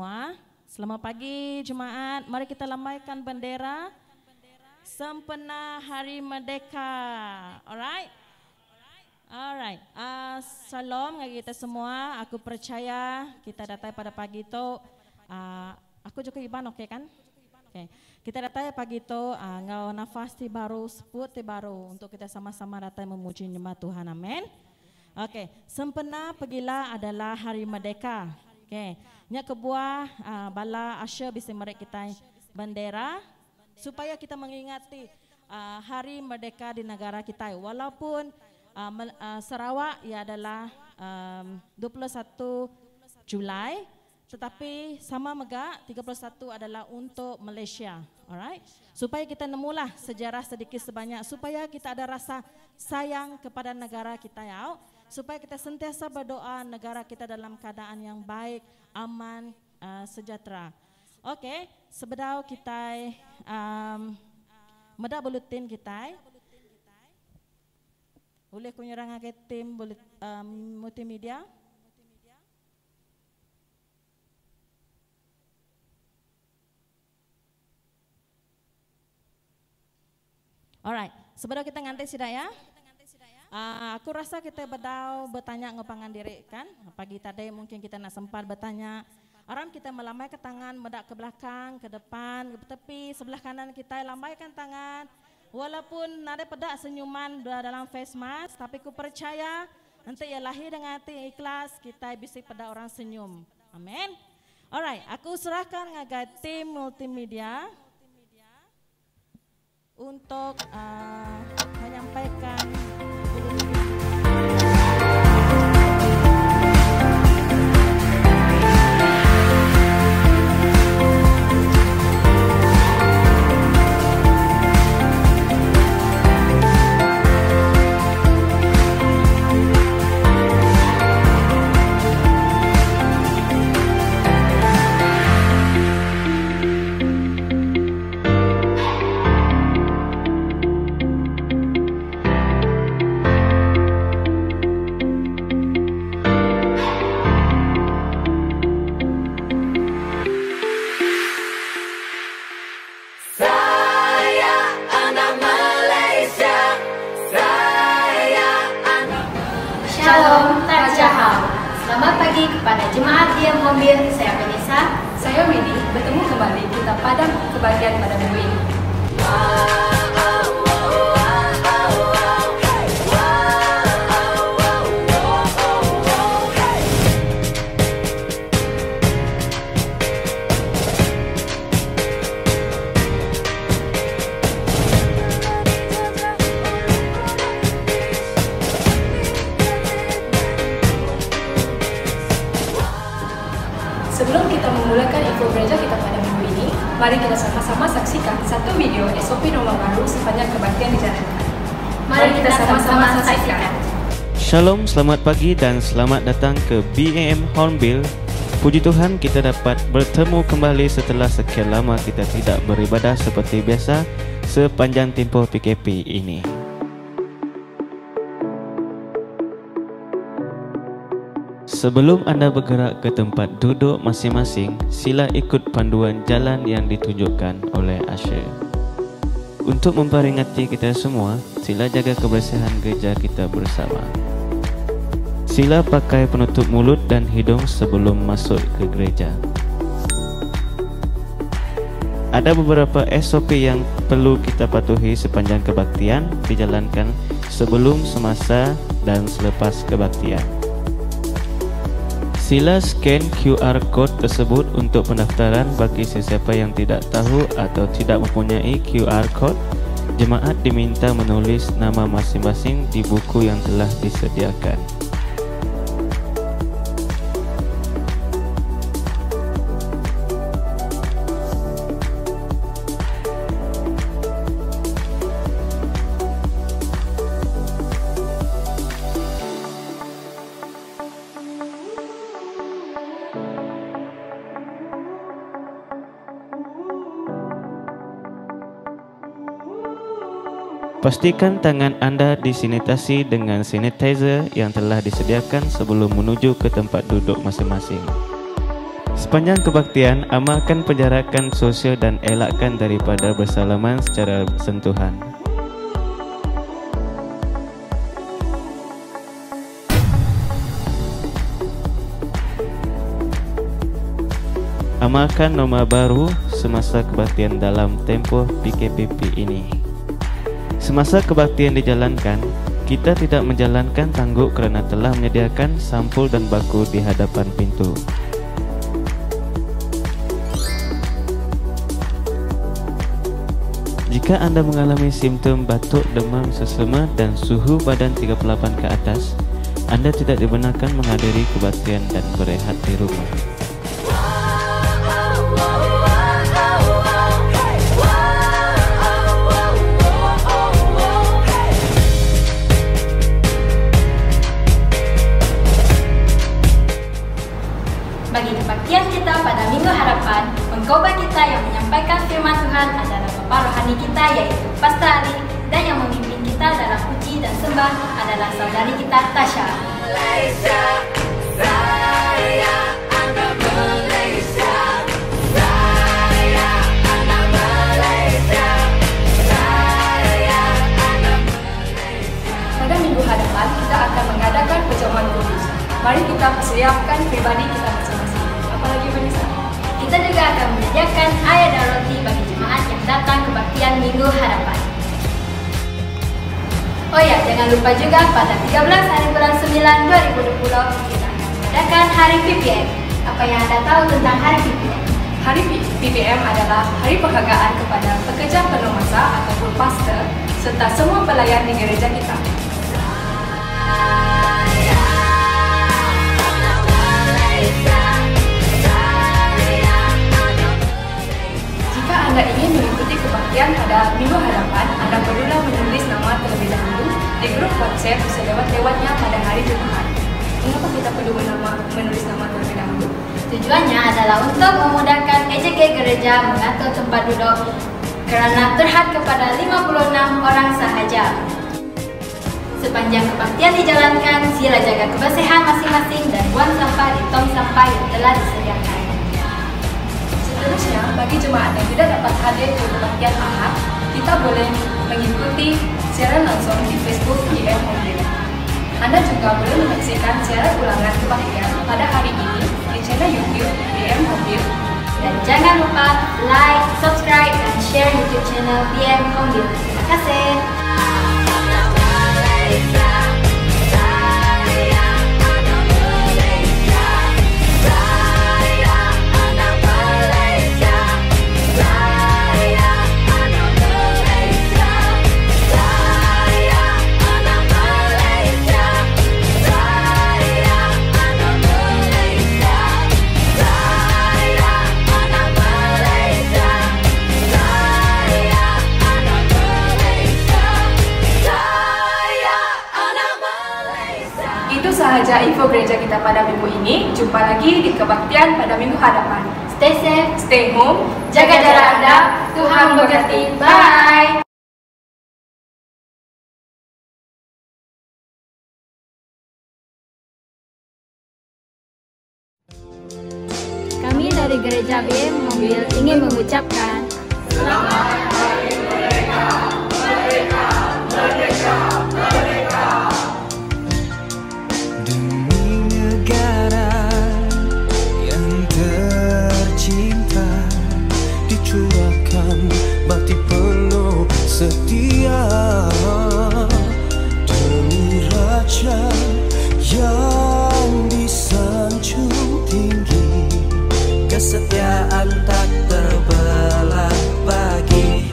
Semua, selamat pagi jemaat. Mari kita lambaikan bendera sempena Hari Merdeka. Alright. Salam bagi kita semua. Aku percaya kita datang pada pagi itu. Aku juga Iban, oke kan? Okay. Kita datang pagi itu ngau nafas ti baru, seput ti baru untuk kita sama-sama datang memuji nyembah Tuhan. Amin. Oke, sempena pergilah adalah Hari Merdeka. Okay. Nya kebuah bala Asya bisa merek kita bendera supaya kita mengingati Hari Merdeka di negara kita. Walaupun Sarawak ia adalah 21 Julai, tetapi sama mega 31 adalah untuk Malaysia. Alright. Supaya kita nemulah sejarah sedikit sebanyak supaya kita ada rasa sayang kepada negara kita ya. Supaya kita sentiasa berdoa negara kita dalam keadaan yang baik, aman, sejahtera. Oke, sebedau kita medak buletin kita. Boleh kunyurang ke tim multimedia. Alright, sebelum kita nganti sidak ya. Aku rasa kita bertanya ngepangan diri kan. Pagi tadi mungkin kita nak sempat bertanya. Orang kita melambai ke tangan, medak ke belakang, ke depan, ke tepi, sebelah kanan kita lambaikan tangan. Walaupun ada pedak senyuman dalam face mask, tapi ku percaya nanti ia lahir dengan hati ikhlas, kita bisa pada orang senyum. Amin. Alright, aku serahkan ngagai tim multimedia untuk menyampaikan. Shalom, Tajahal. Selamat pagi kepada jemaat Diam Mobil. Saya Vanessa. Saya Winnie. Bertemu kembali kita pada kebahagiaan pada minggu ini. Sebelum kita memulakan info gereja kita pada minggu ini, mari kita sama-sama saksikan satu video SOP norma baru sepanjang kebaktian dijalankan. Mari kita sama-sama saksikan. Shalom, selamat pagi dan selamat datang ke BAM Hornbill. Puji Tuhan kita dapat bertemu kembali setelah sekian lama kita tidak beribadah seperti biasa sepanjang tempoh PKP ini. Sebelum anda bergerak ke tempat duduk masing-masing, sila ikut panduan jalan yang ditunjukkan oleh Asher. Untuk memperingati kita semua, sila jaga kebersihan gereja kita bersama. Sila pakai penutup mulut dan hidung sebelum masuk ke gereja. Ada beberapa SOP yang perlu kita patuhi sepanjang kebaktian dijalankan sebelum, semasa dan selepas kebaktian. Sila scan QR code tersebut untuk pendaftaran bagi sesiapa yang tidak tahu atau tidak mempunyai QR code. Jemaat diminta menulis nama masing-masing di buku yang telah disediakan. Pastikan tangan anda disanitasi dengan sanitizer yang telah disediakan sebelum menuju ke tempat duduk masing-masing. Sepanjang kebaktian, amalkan penjarakan sosial dan elakkan daripada bersalaman secara sentuhan. Amalkan norma baru semasa kebaktian dalam tempoh PKPP ini. Semasa kebaktian dijalankan, kita tidak menjalankan tangguk kerana telah menyediakan sampul dan baku di hadapan pintu. Jika anda mengalami simptom batuk, demam, sesama dan suhu badan 38 ke atas, anda tidak dibenarkan menghadiri kebaktian dan berehat di rumah. Bagi kebaktian kita pada Minggu Harapan, pengkhotbah kita yang menyampaikan firman Tuhan adalah Bapa Rohani kita, yaitu Pastor Ali, dan yang memimpin kita dalam puji dan sembah adalah saudari kita Tasha. Malaysia, saya anak Malaysia, saya anak Malaysia, saya anak Malaysia. Pada Minggu Hadapan, kita akan mengadakan perjamuan kudus. Mari kita persiapkan pribadi kita masing-masing. Apalagi Vanessa? Kita juga akan menyediakan air dan roti bagi jemaat yang datang kebaktian Minggu Harapan. Oh ya, jangan lupa juga pada 13 hari bulan 9 2020 kita akan mengadakan Hari PPM. Apa yang Anda tahu tentang Hari PPM? Hari PPM adalah hari penghargaan kepada pekerja penuh masa ataupun pastor serta semua pelayan di gereja kita. Jika Anda ingin mengikuti kebaktian pada Minggu Hadapan, Anda perlulah menulis nama terlebih dahulu di grup WhatsApp selewat-lewatnya pada hari Jumaat. Mengapa kita perlu menulis nama terlebih dahulu? Tujuannya adalah untuk memudahkan EJG gereja mengatur tempat duduk kerana terhad kepada 56 orang sahaja. Sepanjang kebaktian dijalankan, sila jaga kebersihan masing-masing dan buang sampah di tong sampah yang telah disediakan. Seterusnya, bagi jemaat yang tidak dapat hadir ke kebaktian Ahad, kita boleh mengikuti siaran langsung di Facebook DM Mobil. Anda juga boleh menyaksikan siaran ulangan kebaktian pada hari ini di channel YouTube DM Mobil. Dan jangan lupa like, subscribe, dan share YouTube channel DM Mobil. Terima kasih. Itu sahaja info gereja kita pada minggu ini. Jumpa lagi di kebaktian pada Minggu Hadapan. Stay safe, Stay home, jaga jarak Anda. Tuhan memberkati. Bye. Kami dari Gereja BM Mobil ingin mengucapkan Selamat Hari Merdeka, Merdeka, Merdeka, Merdeka. Demi negara yang tercinta, dicurahkan bakti penuh setia. Demi raja yang disanjung tinggi, kesetiaan tak terbelah bagi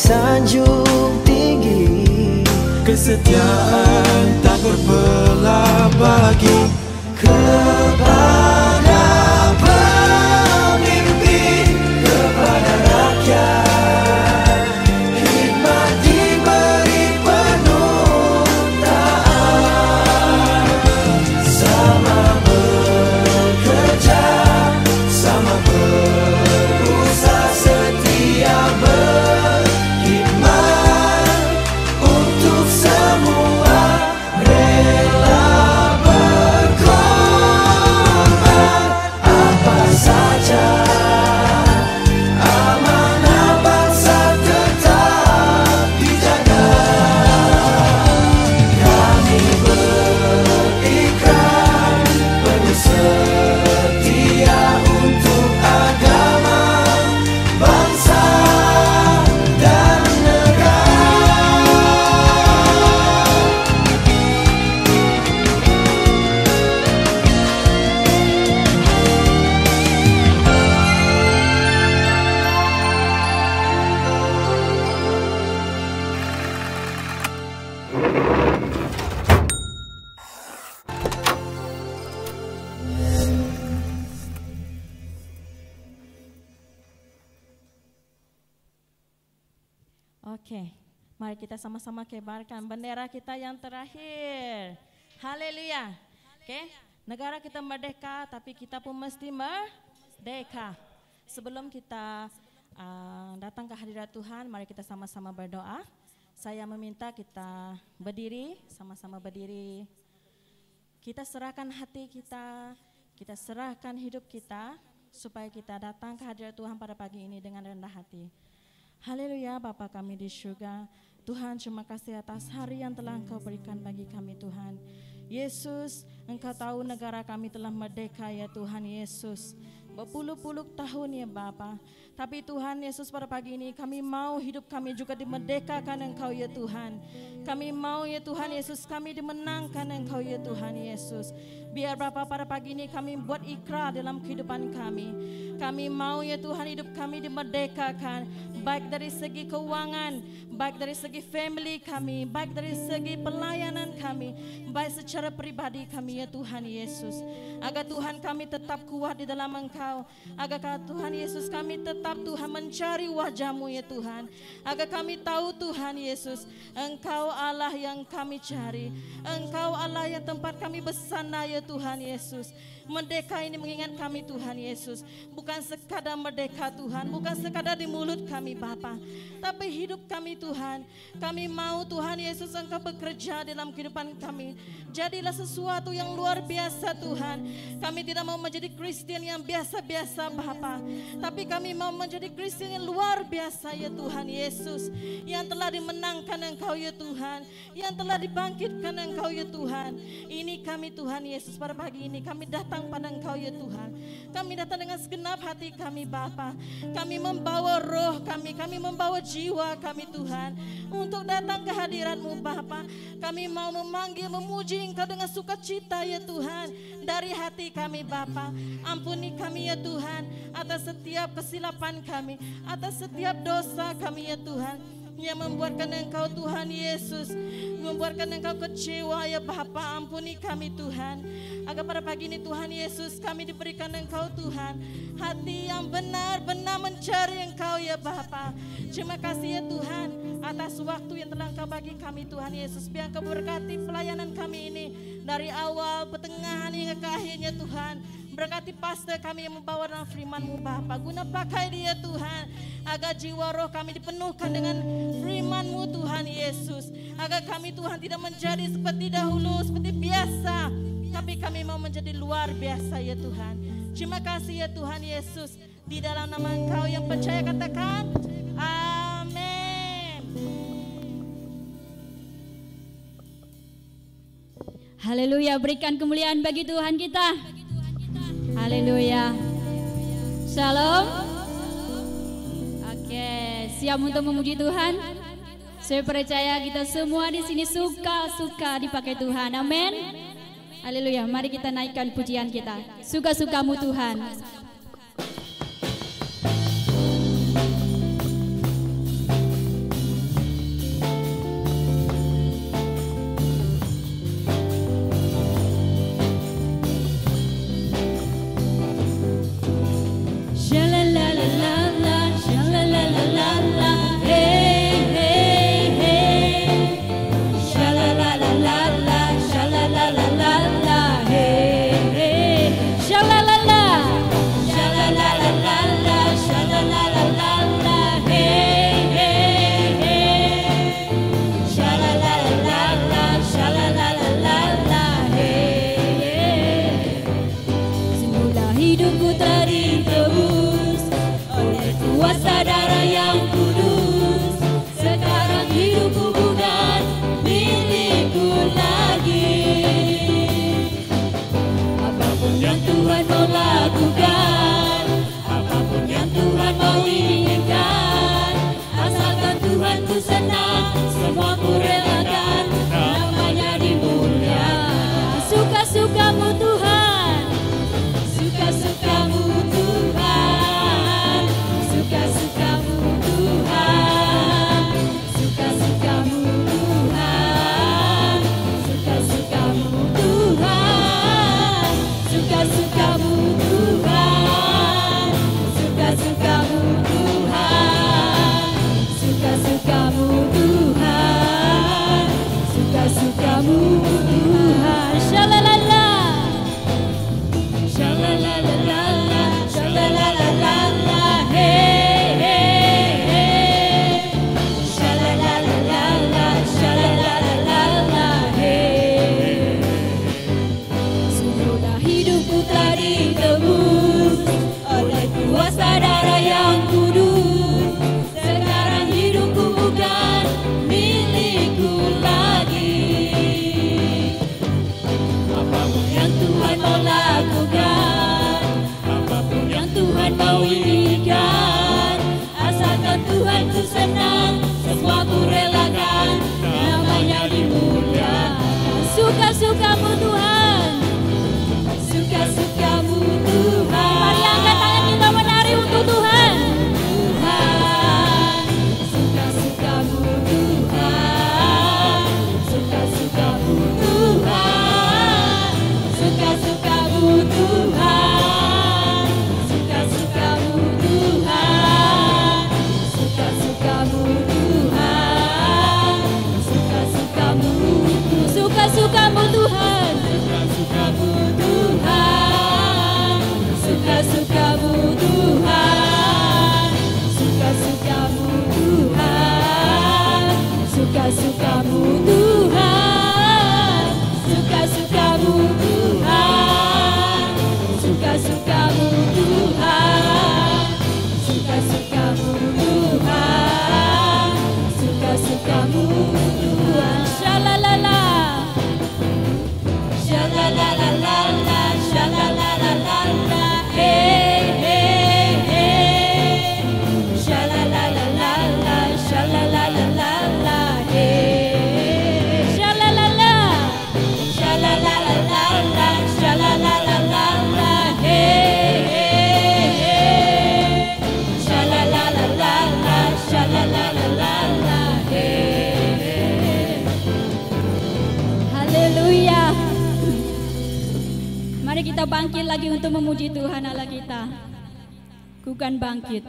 disanjung tinggi, kesetiaan tak berbelah bagi kepada pemimpin, kepada rakyat. Hikmat diberi penuh taat, sama bekerja, sama berusaha, setia berkhidmat untuk semua, rela berkorban apa saja. Amanah bangsa tetap dijaga. Kami berikrar penuh setia untuk agama, bangsa dan negara. Oke, mari kita sama-sama kibarkan bendera kita yang terakhir. Haleluya. Oke, negara kita merdeka, tapi kita pun mesti merdeka. Sebelum kita datang ke hadirat Tuhan, mari kita sama-sama berdoa. Saya meminta kita berdiri, sama-sama berdiri. Kita serahkan hati kita serahkan hidup kita, supaya kita datang ke hadirat Tuhan pada pagi ini dengan rendah hati. Haleluya, Bapa kami di surga. Tuhan, terima kasih atas hari yang telah Engkau berikan bagi kami, Tuhan. Yesus, Engkau tahu negara kami telah merdeka, ya Tuhan Yesus. Berpuluh-puluh tahun, ya Bapa. Tapi Tuhan Yesus, pada pagi ini kami mau hidup kami juga dimerdekakan Engkau, ya Tuhan. Kami mau, ya Tuhan Yesus, kami dimenangkan Engkau, ya Tuhan Yesus. Biar Bapa pada pagi ini kami buat ikrar dalam kehidupan kami. Kami mau, ya Tuhan, hidup kami dimerdekakan, baik dari segi keuangan, baik dari segi family kami, baik dari segi pelayanan kami, baik secara pribadi kami, ya Tuhan Yesus. Agar Tuhan kami tetap kuat di dalam Engkau, agar Tuhan Yesus kami tetap Tuhan mencari wajah-Mu, ya Tuhan. Agar kami tahu Tuhan Yesus, Engkau Allah yang kami cari, Engkau Allah yang tempat kami bersandar, ya Tuhan Yesus. Merdeka ini mengingat kami, Tuhan Yesus, bukan sekadar merdeka Tuhan, bukan sekadar di mulut kami Bapa, tapi hidup kami Tuhan. Kami mau Tuhan Yesus Engkau bekerja dalam kehidupan kami. Jadilah sesuatu yang luar biasa Tuhan. Kami tidak mau menjadi Kristen yang biasa-biasa Bapa, tapi kami mau menjadi Kristen yang luar biasa, ya Tuhan Yesus, yang telah dimenangkan Engkau, ya Tuhan, yang telah dibangkitkan Engkau, ya Tuhan. Ini kami Tuhan Yesus, pada pagi ini kami datang pada Engkau, ya Tuhan. Kami datang dengan segenap hati kami Bapa. Kami membawa roh kami membawa jiwa kami Tuhan, untuk datang ke hadirat-Mu Bapa. Kami mau memanggil, memuji Engkau dengan sukacita, ya Tuhan, dari hati kami Bapa. Ampuni kami, ya Tuhan, atas setiap kesilapan kami, atas setiap dosa kami, ya Tuhan, yang membuatkan Engkau Tuhan Yesus, membuatkan Engkau kecewa, ya Bapa. Ampuni kami Tuhan, agar pada pagi ini Tuhan Yesus kami diberikan Engkau Tuhan hati yang benar-benar mencari Engkau, ya Bapa. Terima kasih, ya Tuhan, atas waktu yang telah Engkau bagi kami Tuhan Yesus. Biar Engkau berkati pelayanan kami ini dari awal, pertengahan hingga ke akhirnya Tuhan. Berkati pastor kami yang membawa dalam firman-Mu Bapa. Guna pakai dia Tuhan, agar jiwa roh kami dipenuhkan dengan firman-Mu Tuhan Yesus. Agar kami Tuhan tidak menjadi seperti dahulu, seperti biasa, tapi kami mau menjadi luar biasa, ya Tuhan. Terima kasih, ya Tuhan Yesus. Di dalam nama Engkau yang percaya katakan amin. Haleluya, berikan kemuliaan bagi Tuhan kita. Haleluya. Shalom. Oke, siap untuk memuji Tuhan? Saya percaya kita semua di sini suka-suka dipakai Tuhan. Amin. Haleluya. Mari kita naikkan pujian kita. Suka-sukamu Tuhan. ku senang, semua ku relakan, namanya dimuliakan. Suka-sukamu Tuhan, suka-sukamu Tuhan, suka-sukamu Tuhan, suka-sukamu Tuhan, suka-sukamu Tuhan, suka-sukamu Tuhan, suka-sukamu Tuhan, suka-sukamu Tuhan, suka-sukamu Tuhan. Shalalala, shalalala, shalalala, hey, hey, hey. Shalalala, shalalala, hey. Sempurna hidupku telah ditebus oleh kuasa darah yang kudus. Sekarang hidupku bukan milikku lagi. Apapun yang Tuhan mau lakukan, apapun yang Tuhan mau inginkan, asalkan Tuhan ku senang, semua ku relakan, namanya dimuliakan. Suka-sukamu Tuhan, suka-sukamu Tuhan. Mari angkat tangan kita menari untuk Tuhan. Tuhan, suka-sukamu Tuhan, suka-sukamu Tuhan, suka-sukamu Tuhan, suka-sukamu Tuhan, suka-sukamu Tuhan, suka-sukamu, suka-sukamu Tuhan, suka-sukamu Tuhan, suka-sukamu Tuhan, suka-sukamu Tuhan, suka-sukamu Tuhan, suka-sukamu Tuhan, suka-sukamu Tuhan, suka-sukamu Tuhan, suka-sukamu Tuhan. Shalalala, shalalala, shalalala, hey, hey, hey. Shalalala, shalalala, hey. Shalalala, shalalala, shalalala, hey, hey, hey. Shalalala, shalalala, hey. Haleluya. Mari kita bangkit lagi untuk memuji Tuhan Allah kita. Ku kan bangkit.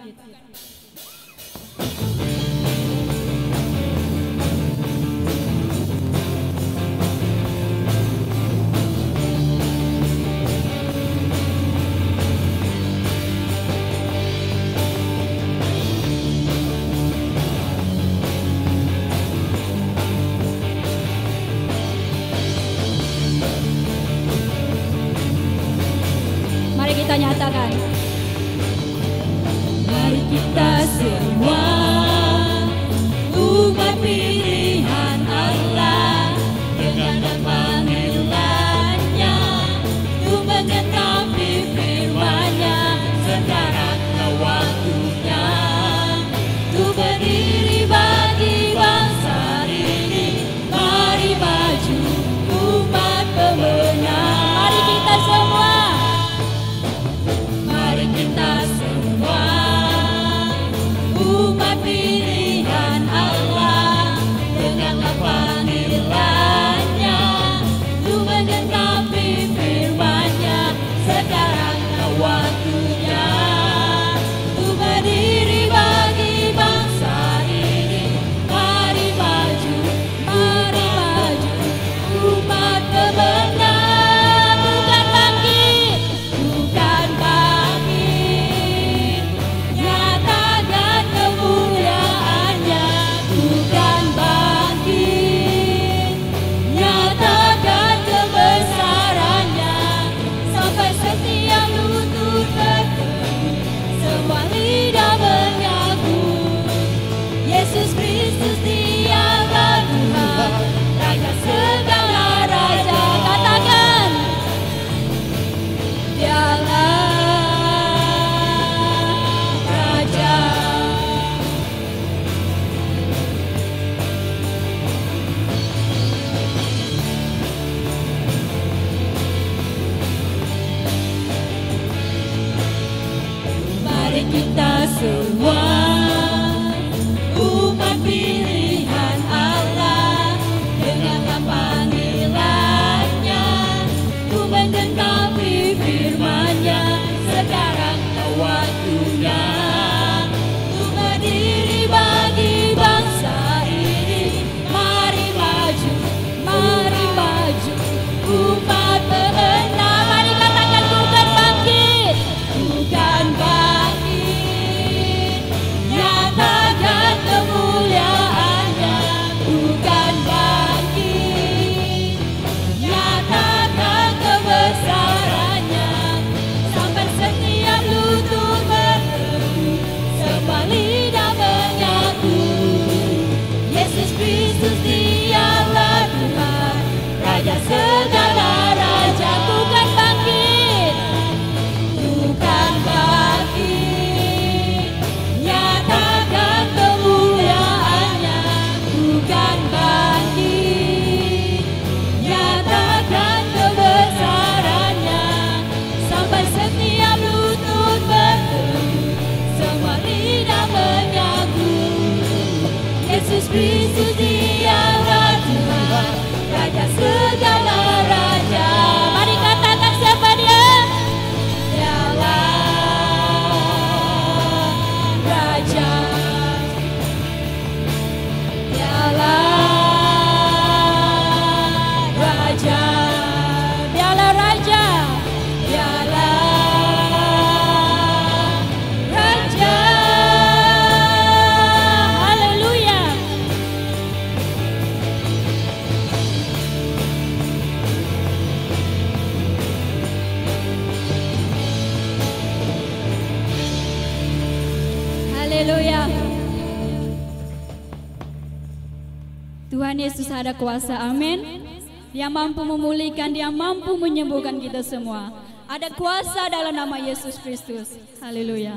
Mari kita nyatakan. Mari kita semua umat pilihan Allah, dengan panggilannya untuk menggenapi firman-Nya. Sekarang waktunya untuk berdiri bagi bangsa ini. Mari maju umat pemenang. Mari kita semua, mari kita semua umat pilihan Allah, dengan panggilannya untuk menggenapi firman-Nya. Sekarang waktunya untuk berdiri bagi bangsa ini. Mari maju umat pemenang. Bukan bangkit, bukan bangkit, nyatakan kemuliaan-Nya. Bukan bangkit, nyatakan kebesaran-Nya. Sampai setiap lutut berteduh, semua lidah mengaku, Yesus Kristus dialah Tuhan, Raja segala raja. Katakan, dialah Raja. Yesus Kristus dialah Tuhan, Raja segala raja. Mari katakan siapa dia? Dialah Raja. Dialah Raja. Dialah Raja. Dialah Raja. Haleluya. Haleluya. Tuhan Yesus ada kuasa, amin. Dia mampu memulihkan, dia mampu menyembuhkan kita semua. Ada kuasa dalam nama Yesus Kristus. Haleluya.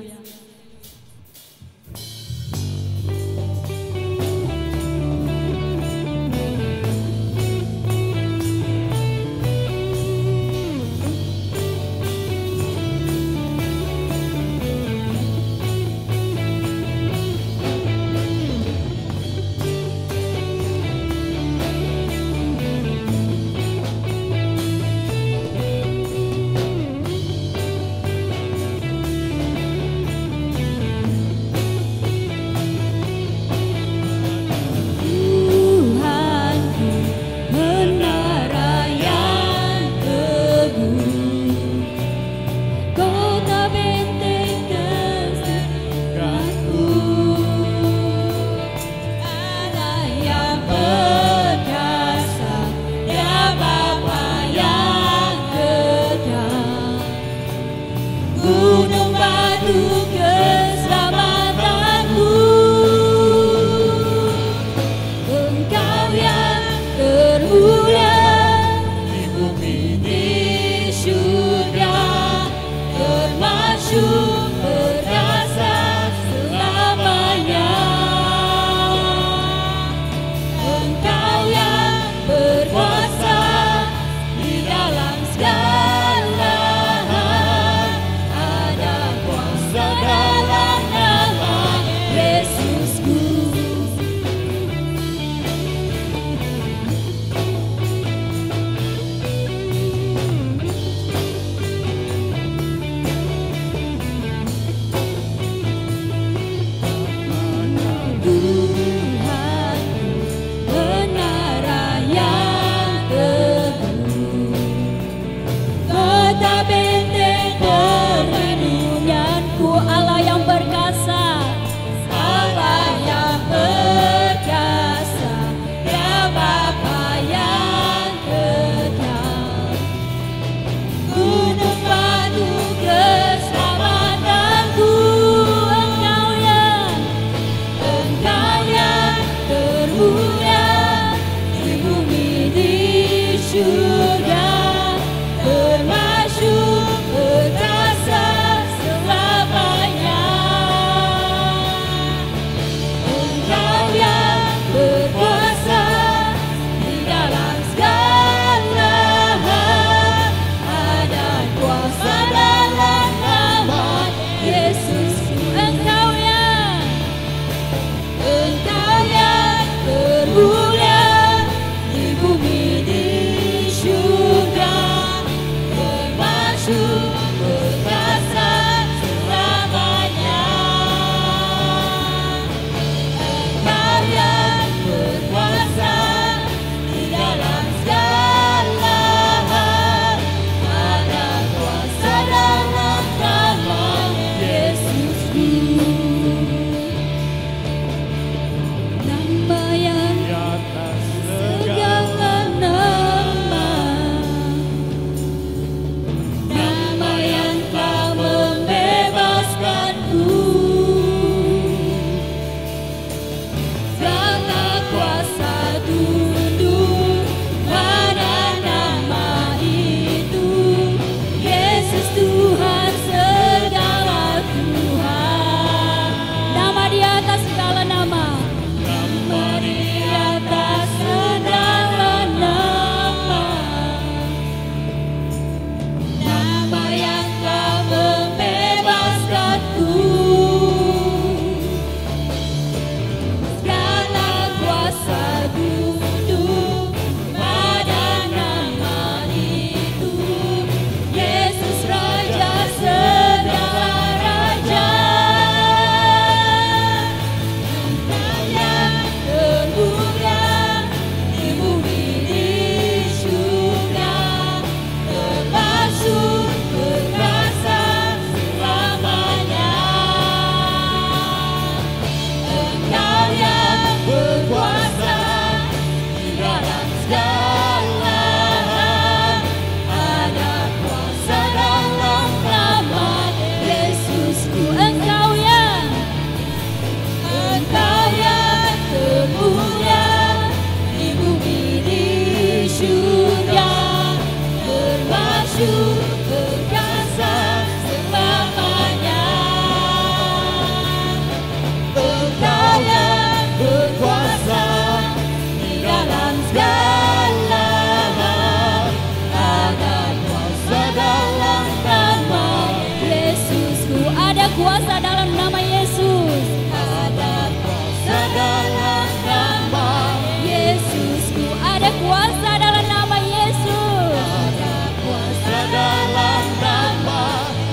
kuasa dalam nama Yesus. Ada kuasa dalam nama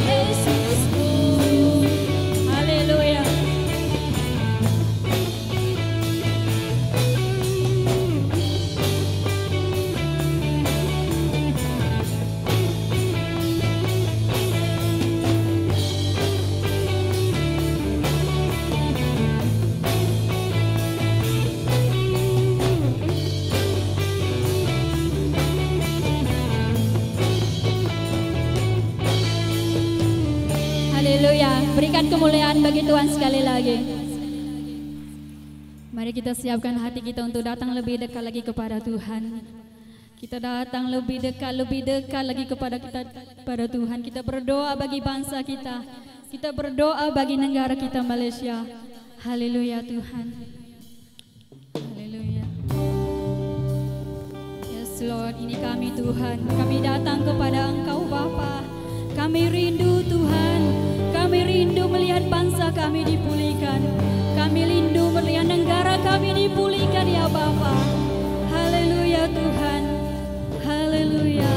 Yesusku. Haleluya. Haleluya, berikan kemuliaan bagi Tuhan sekali lagi. Mari kita siapkan hati kita untuk datang lebih dekat lagi kepada Tuhan. Kita datang lebih dekat lagi kepada Tuhan. Kita berdoa bagi bangsa kita. Kita berdoa bagi negara kita Malaysia. Haleluya Tuhan. Haleluya. Yes Lord, ini kami Tuhan. Kami datang kepada Engkau Bapa. Kami rindu Tuhan. Kami rindu melihat bangsa kami dipulihkan. Kami rindu melihat negara kami dipulihkan ya Bapa. Haleluya Tuhan. Haleluya.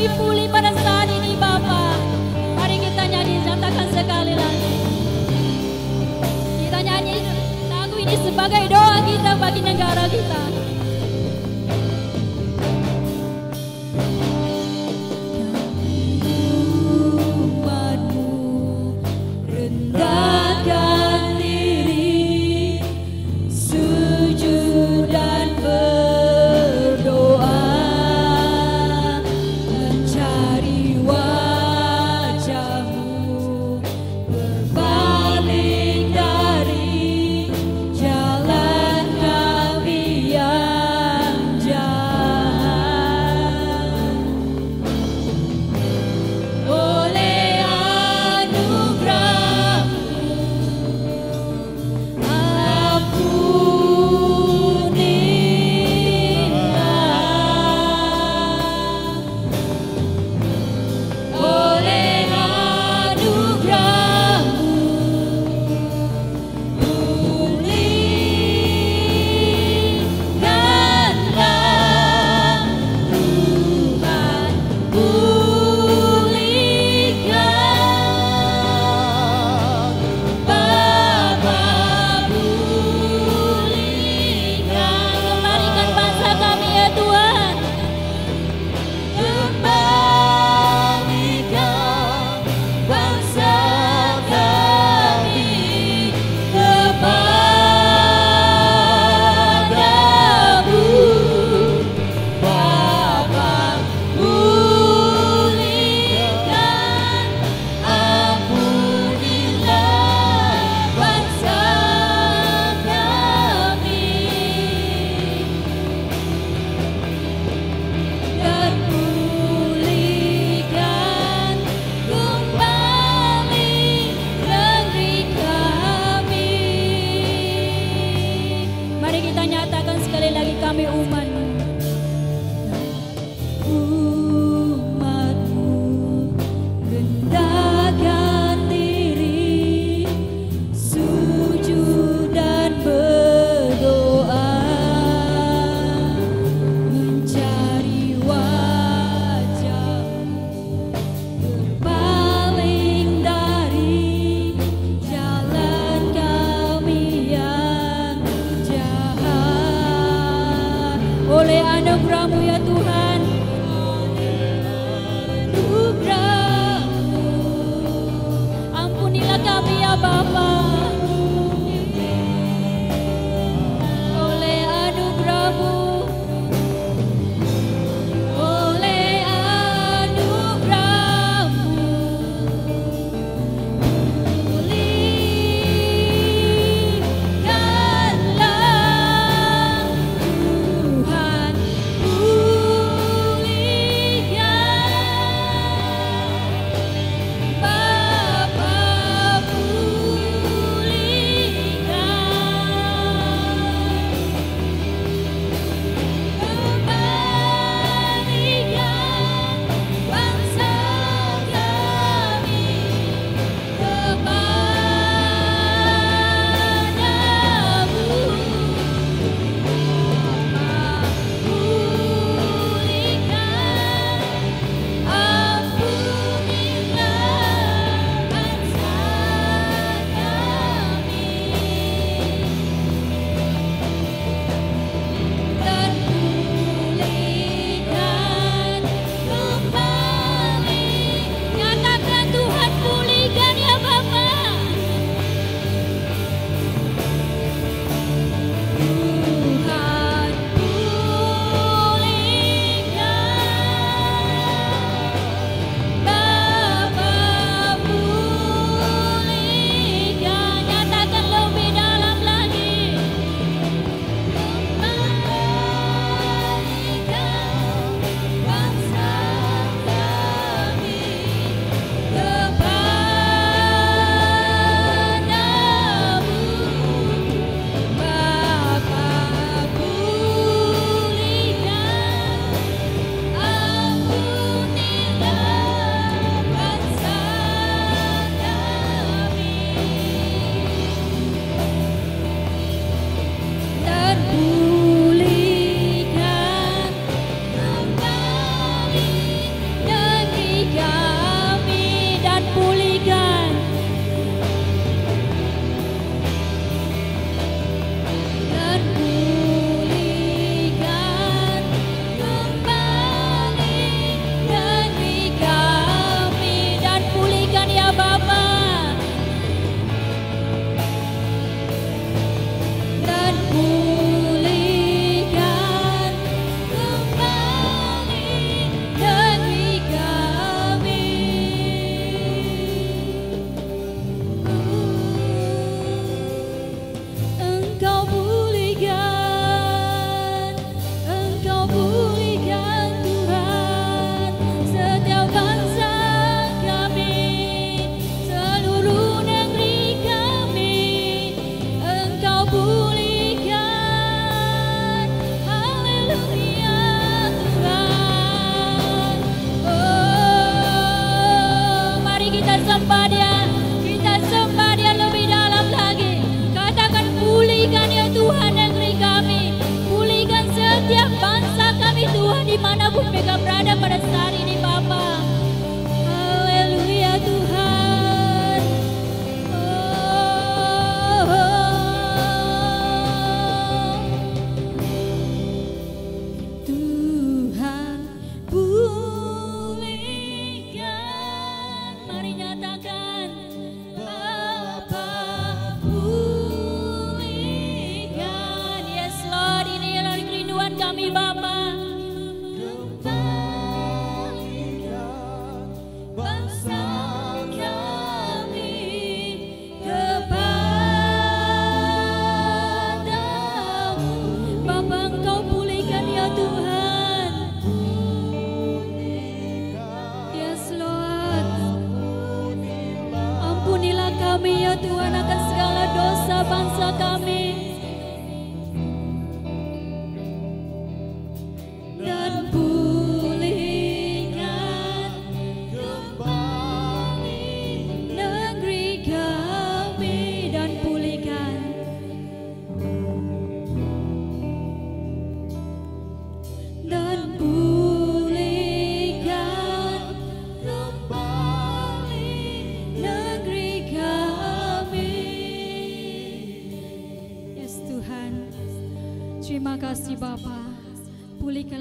Pulih pada saat ini Bapa. Mari kita nyanyi, nyatakan sekali lagi. Kita nyanyi lagu ini sebagai doa kita bagi negara kita. Umatmu rendahkan diri, sujud dan berdoa. Berbalik dari jalan kami yang anugerah-Mu ya Tuhan. Anugerah-Mu. Ampunilah kami ya Bapa. Oleh anugerah-Mu. Oleh anugerah-Mu. Pulihkanlah Tuhan, pulihkan Bapa, pulihkan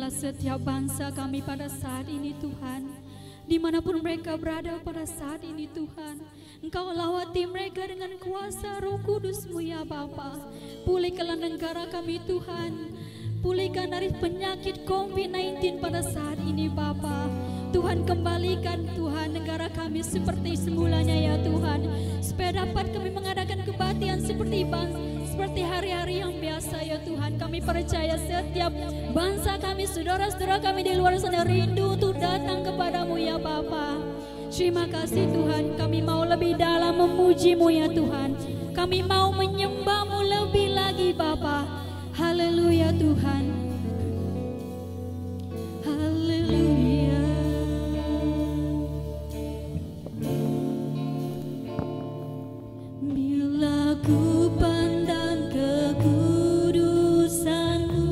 Bimbinglah setiap bangsa kami pada saat ini Tuhan. Dimanapun mereka berada pada saat ini Tuhan, Engkau lawati mereka dengan kuasa Roh Kudus-Mu ya Bapa. Pulihkanlah negara kami Tuhan. Pulihkan dari penyakit COVID-19 pada saat ini Bapa. Tuhan, kembalikan Tuhan negara kami seperti semulanya ya Tuhan, supaya dapat kami mengadakan kebaktian seperti hari-hari yang biasa ya Tuhan. Kami percaya setiap bangsa kami, saudara-saudara kami di luar sana rindu untuk datang kepadamu ya Bapa. Terima kasih Tuhan, kami mau lebih dalam memuji-Mu ya Tuhan. Kami mau menyembah-Mu lebih lagi Bapa. Haleluya Tuhan. Haleluya. Bila ku pandang kekudusan-Mu,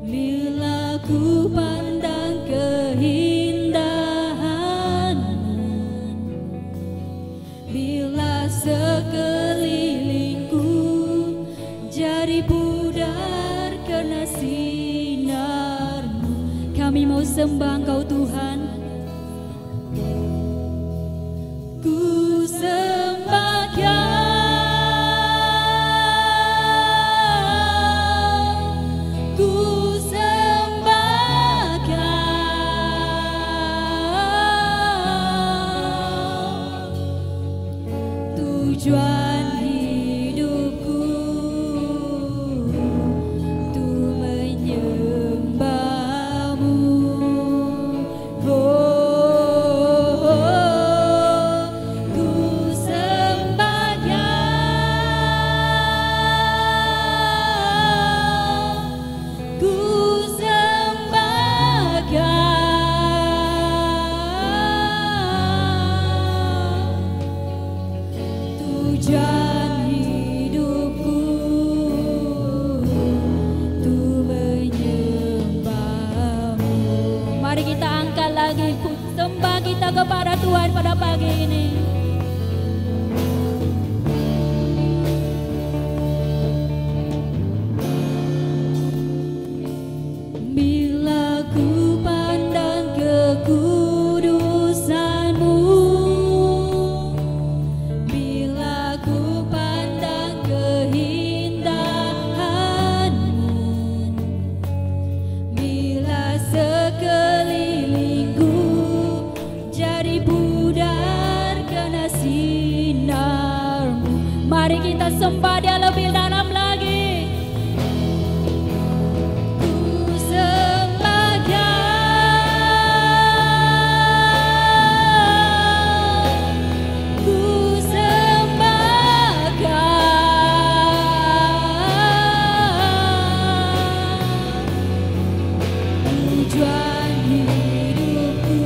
bila ku pandang keindahan-Mu, bila sekelilingku jadi pudar karena sinar-Mu, kami mau sembah Engkau Tuhan. Ku sembah Kau, ku sembah Kau, tujuan hidupku untuk menyembah-Mu. Ku sembah Kau, ku sembah Kau, tujuan hidupku untuk menyembah-Mu. Mari kita angkat lagi sembah kita kepada Tuhan pada pagi ini. Bila ku pandang kekudusan-Mu, bila ku pandang keindahan-Mu, bila sekelilingku jadi pudar karena sinar-Mu. Mari kita sembah Dia lebih dalam lagi. Ku sembah Kau, ku sembah Kau, tujuan hidupku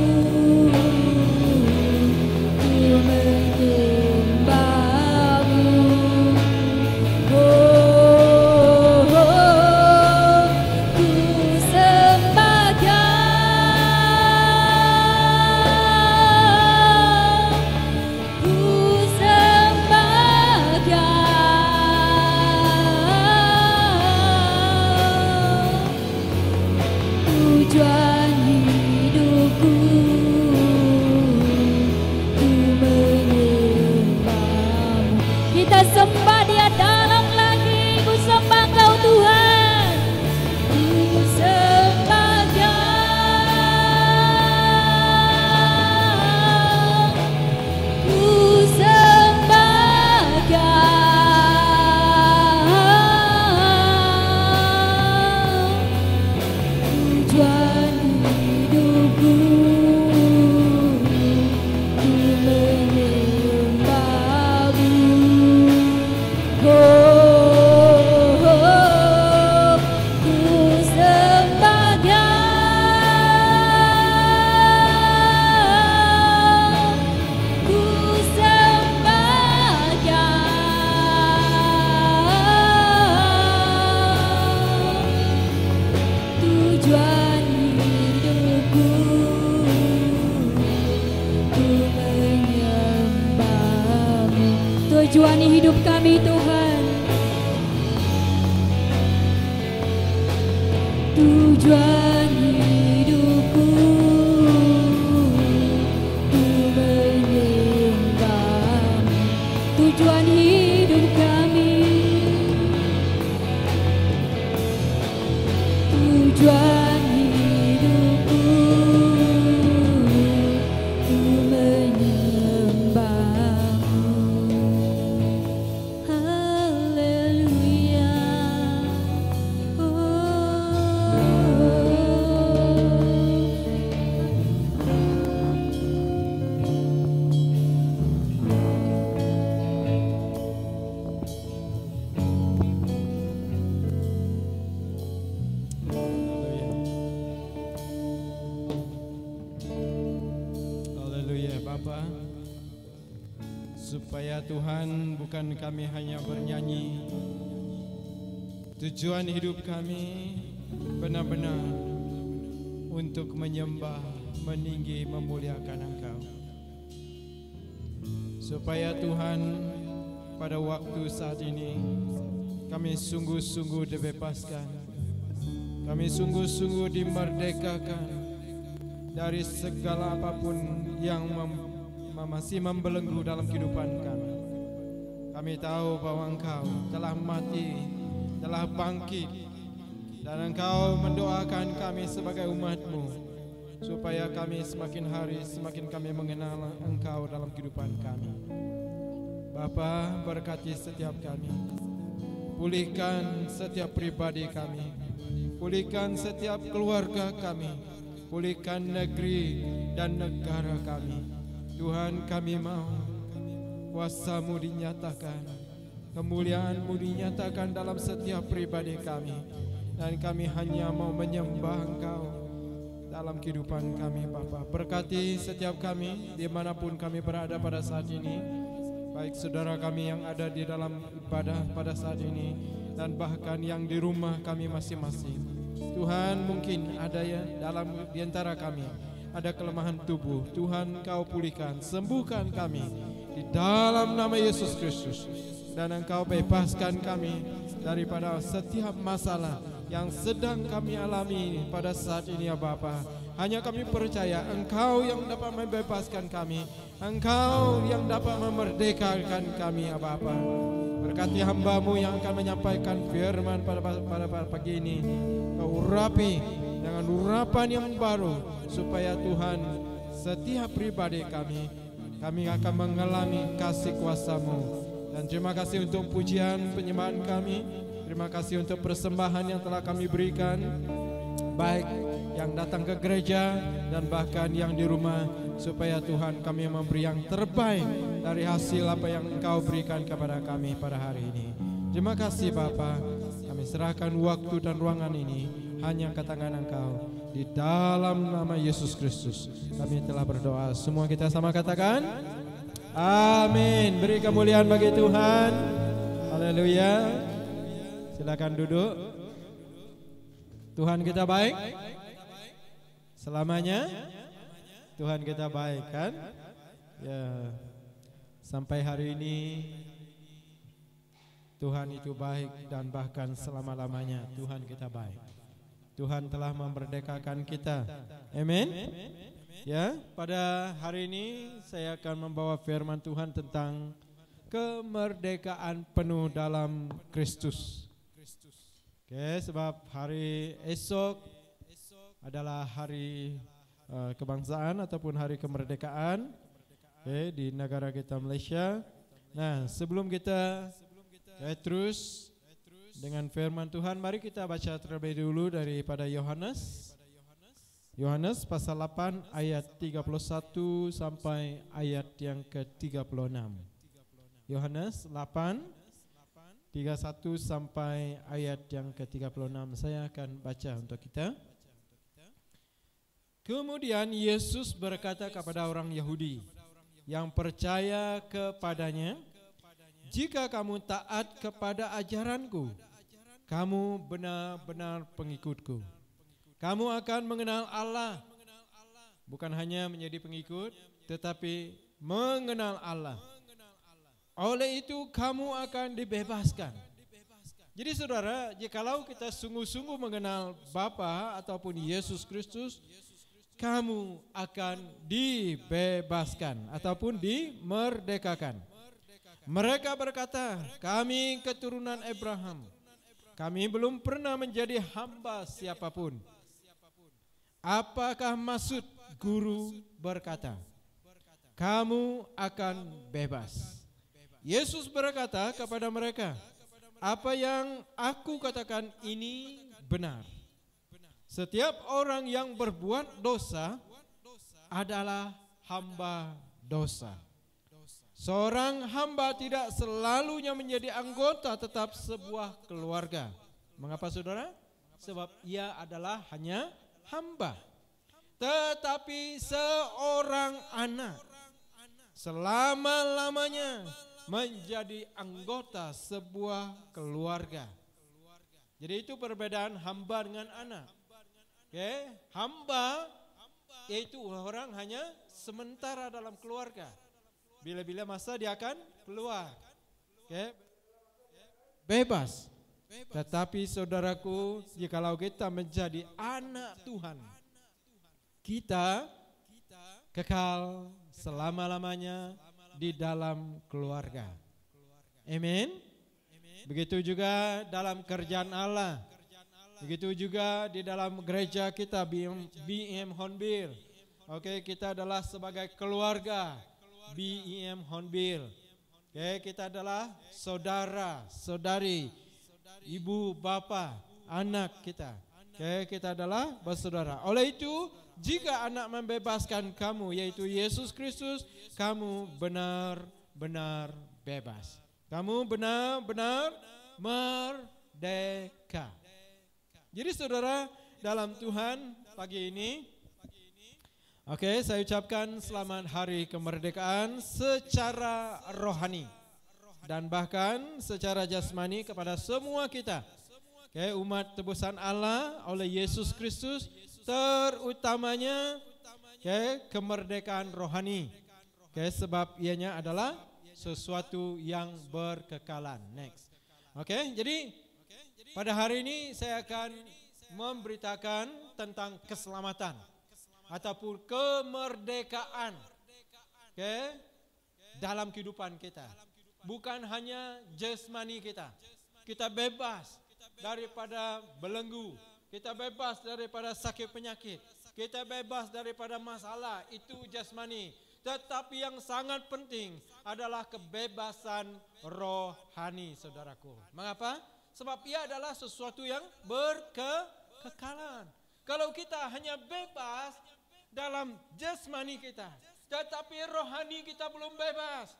untuk menyembah-Mu. Ku sembah Kau, ku sembah Kau, tujuan hidupku untuk menyembah-Mu. Kita sembah Dia dalam lagi. Ku sembah Engkau Tuhan. Ku sembah Kau, ku sembah Kau, tujuan hidupku untuk menyembah-Mu. Tujuani hidup kami Tuhan. Tujuan hidupku ku menyembahmu. Tujuan hidup kami, tujuan hidupku ku menyembahmu. Haleluya. Haleluya Bapa, supaya Tuhan bukan kami hanya bernyanyi, tujuan hidup kami benar-benar untuk menyembah, meninggi, memuliakan Engkau. Supaya Tuhan pada waktu saat ini kami sungguh-sungguh dibebaskan, kami sungguh-sungguh dimerdekakan dari segala apapun yang masih membelenggu dalam kehidupan kami. Kami tahu bahwa Engkau telah mati, telah bangkit, dan Engkau mendoakan kami sebagai umat-Mu, supaya kami semakin hari semakin kami mengenal Engkau dalam kehidupan kami. Bapa, berkati setiap kami, pulihkan setiap pribadi kami, pulihkan setiap keluarga kami, pulihkan negeri dan negara kami. Tuhan, kami mau kuasa-Mu dinyatakan, kemuliaan-Mu dinyatakan dalam setiap pribadi kami, dan kami hanya mau menyembah Engkau dalam kehidupan kami. Bapa, berkati setiap kami dimanapun kami berada pada saat ini, baik saudara kami yang ada di dalam ibadah pada saat ini, dan bahkan yang di rumah kami masing-masing. Tuhan, mungkin ada ya dalam di antara kami ada kelemahan tubuh. Tuhan, Engkau pulihkan, sembuhkan kami di dalam nama Yesus Kristus, dan Engkau bebaskan kami daripada setiap masalah yang sedang kami alami pada saat ini ya Bapa. Hanya kami percaya Engkau yang dapat membebaskan kami, Engkau yang dapat memerdekakan kami ya Bapa. Berkati hamba-Mu yang akan menyampaikan firman pada pagi ini. Kau urapi dengan urapan yang baru, supaya Tuhan setiap pribadi kami akan mengalami kasih kuasa-Mu. Dan terima kasih untuk pujian penyembahan kami, terima kasih untuk persembahan yang telah kami berikan, baik yang datang ke gereja dan bahkan yang di rumah, supaya Tuhan kami memberi yang terbaik dari hasil apa yang Engkau berikan kepada kami pada hari ini. Terima kasih Bapa, kami serahkan waktu dan ruangan ini hanya ke tangan Engkau. Di dalam nama Yesus Kristus kami telah berdoa. Semua kita sama katakan amin. Beri kemuliaan bagi Tuhan. Haleluya. Silakan duduk. Tuhan kita baik selamanya. Tuhan kita baik kan? Ya. Sampai hari ini Tuhan itu baik, dan bahkan selama-lamanya Tuhan kita baik. Tuhan telah memerdekakan kita. Amin. Ya, pada hari ini saya akan membawa firman Tuhan tentang kemerdekaan penuh dalam Kristus. Oke, sebab hari esok adalah hari kebangsaan ataupun hari kemerdekaan di negara kita Malaysia. Nah, sebelum kita terus dengan firman Tuhan, mari kita baca terlebih dulu daripada Yohanes. Yohanes pasal 8 ayat 31 sampai ayat yang ke-36. Yohanes 8 31 sampai ayat yang ke-36. Saya akan baca untuk kita. Kemudian Yesus berkata kepada orang Yahudi yang percaya kepadanya, "Jika kamu taat kepada ajaranku, kamu benar-benar pengikutku. Kamu akan mengenal Allah, bukan hanya menjadi pengikut, tetapi mengenal Allah. Oleh itu kamu akan dibebaskan Jadi saudara, jikalau kita sungguh-sungguh mengenal Bapa ataupun Yesus Kristus, kamu akan dibebaskan ataupun dimerdekakan. Mereka berkata, kami keturunan Abraham. Kami belum pernah menjadi hamba siapapun. Apakah maksud guru berkata, kamu akan bebas? Yesus berkata kepada mereka, apa yang aku katakan ini benar. Setiap orang yang berbuat dosa adalah hamba dosa. Seorang hamba tidak selalunya menjadi anggota tetap sebuah keluarga. Mengapa saudara? Sebab ia adalah hanya hamba. Tetapi seorang anak selama-lamanya menjadi anggota sebuah keluarga. Jadi itu perbedaan hamba dengan anak. Okay. Hamba yaitu orang hanya sementara dalam keluarga. Bila-bila masa dia akan keluar. Okay. Bebas. Tetapi saudaraku, jikalau kita menjadi anak Tuhan, kita kekal selama-lamanya di dalam keluarga. Amin. Begitu juga dalam kerjaan Allah. Begitu juga di dalam gereja kita BEM Hornbill. Oke, kita adalah sebagai keluarga BEM Hornbill. Oke, kita adalah saudara, saudari, ibu, bapa, anak kita. Oke, kita adalah bersaudara. Oleh itu, jika anak membebaskan kamu, yaitu Yesus Kristus, kamu benar-benar bebas. Kamu benar-benar merdeka. Jadi saudara, dalam Tuhan pagi ini, oke, saya ucapkan selamat hari kemerdekaan secara rohani. Dan bahkan secara jasmani kepada semua kita. Oke, umat tebusan Allah oleh Yesus Kristus, terutamanya kemerdekaan rohani. Oke, sebab ianya adalah sesuatu yang berkekalan. Next. Oke, jadi pada hari ini saya akan memberitakan tentang keselamatan ataupun kemerdekaan. Oke, dalam kehidupan kita. Bukan hanya jasmani kita. Kita bebas daripada belenggu, kita bebas daripada sakit penyakit, kita bebas daripada masalah, itu jasmani. Tetapi yang sangat penting adalah kebebasan rohani, saudaraku. Mengapa? Sebab ia adalah sesuatu yang berkekalan. Kalau kita hanya bebas dalam jasmani kita, tetapi rohani kita belum bebas,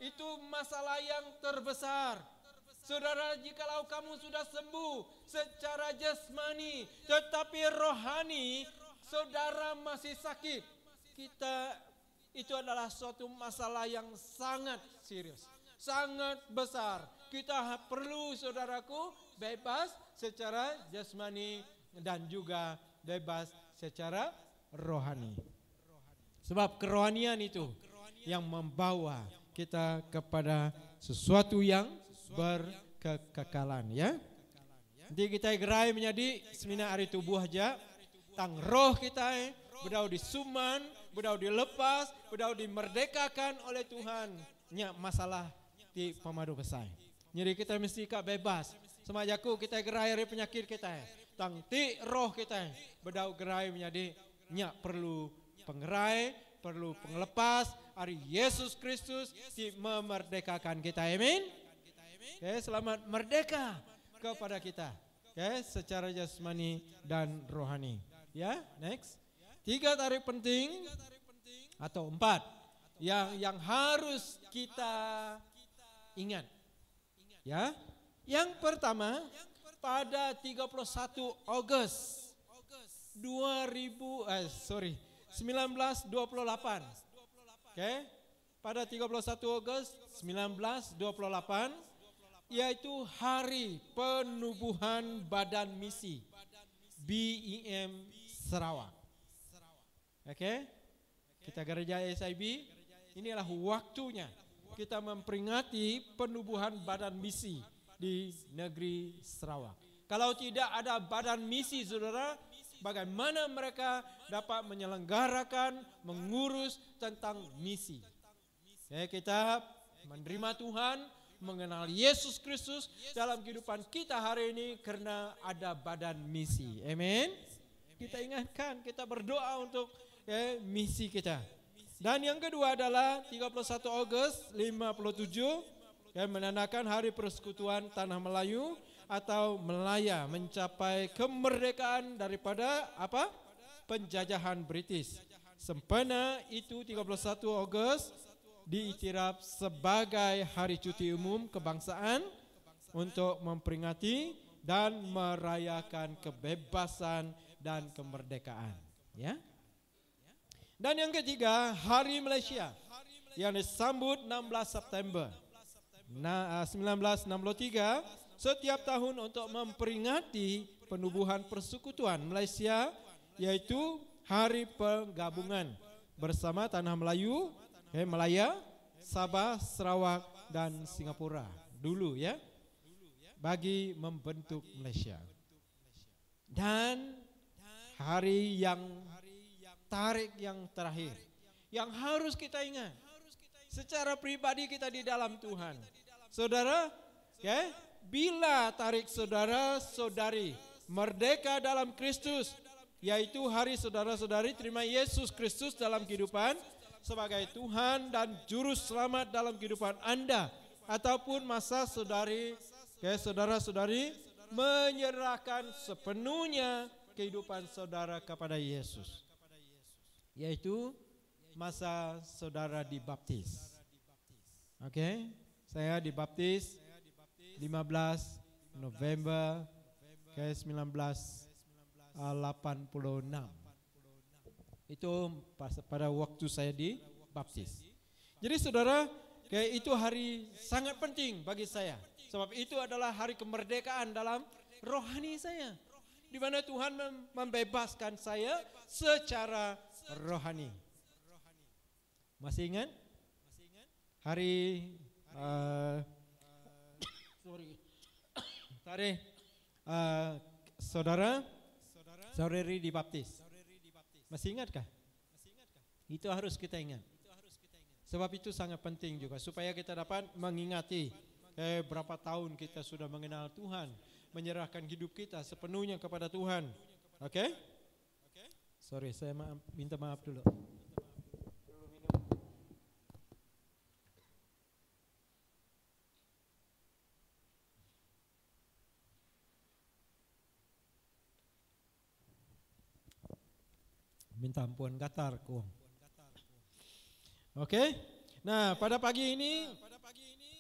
itu masalah yang terbesar. Saudara, jikalau kamu sudah sembuh secara jasmani, tetapi rohani saudara masih sakit, itu adalah suatu masalah yang sangat serius, sangat besar. Kita perlu, saudaraku, bebas secara jasmani dan juga bebas secara rohani. Sebab kerohanian itu yang membawa kita kepada sesuatu yang berkekalan, ya. Nanti kita gerai menjadi seminar hari tubuh aja, tang roh kita bedau disuman, bedau dilepas, bedau dimerdekakan oleh Tuhan. Nya masalah di pemadu besar. Jadi kita mesti bebas. Semajaku kita gerai hari penyakit kita, tang ti roh kita bedau gerai menjadi nya perlu pengerai, perlu pengelepas. Hari Yesus Kristus memerdekakan kita. Amin. Oke, selamat merdeka kepada kita. Oke, secara jasmani dan rohani. Ya, next. 3 tarik penting atau 4 yang harus kita ingat. Ya. Yang pertama, pada 31 Agustus 1928. Oke. Pada 31 Agustus 1928 yaitu hari penubuhan badan misi BEM Sarawak. Oke. Kita gereja SIB, inilah waktunya kita memperingati penubuhan badan misi di negeri Sarawak. Kalau tidak ada badan misi saudara, bagaimana mereka dapat menyelenggarakan, mengurus tentang misi. Kita menerima Tuhan, mengenal Yesus Kristus dalam kehidupan kita hari ini karena ada badan misi. Amin. Kita ingatkan, kita berdoa untuk misi kita. Dan yang kedua adalah 31 Agustus 57 yang menandakan Hari Persekutuan Tanah Melayu atau Melaya mencapai kemerdekaan daripada apa? Penjajahan British. Sempena itu 31 Agustus diiktiraf sebagai Hari Cuti Umum Kebangsaan untuk memperingati dan merayakan kebebasan dan kemerdekaan, ya. Dan yang ketiga, Hari Malaysia yang disambut 16 September 1963 setiap tahun untuk memperingati penubuhan Persekutuan Malaysia, yaitu Hari Penggabungan bersama Tanah Melayu, Melaya, Sabah, Sarawak dan Singapura dulu, ya, bagi membentuk Malaysia. Dan hari yang tarik yang terakhir yang harus kita ingat secara pribadi kita di dalam Tuhan. Saudara, bila tarik saudara-saudari merdeka dalam Kristus, yaitu hari saudara-saudari terima Yesus Kristus dalam kehidupan sebagai Tuhan dan Juru Selamat dalam kehidupan Anda, ataupun masa saudara-saudari menyerahkan sepenuhnya kehidupan saudara kepada Yesus, yaitu masa saudara dibaptis. Saya dibaptis 15 November 1986. Itu pada waktu saya dibaptis. Jadi saudara, itu hari sangat penting bagi saya. Sebab itu adalah hari kemerdekaan dalam rohani saya, di mana Tuhan membebaskan saya secara rohani. Masih ingat? Hari saudari dibaptis. Masih ingatkah? Itu harus kita ingat. Sebab itu sangat penting juga supaya kita dapat mengingati berapa tahun kita sudah mengenal Tuhan, menyerahkan hidup kita sepenuhnya kepada Tuhan. Oke? Sorry, saya minta maaf dulu. Minta ampun gatarku. Oke? Nah, pada pagi ini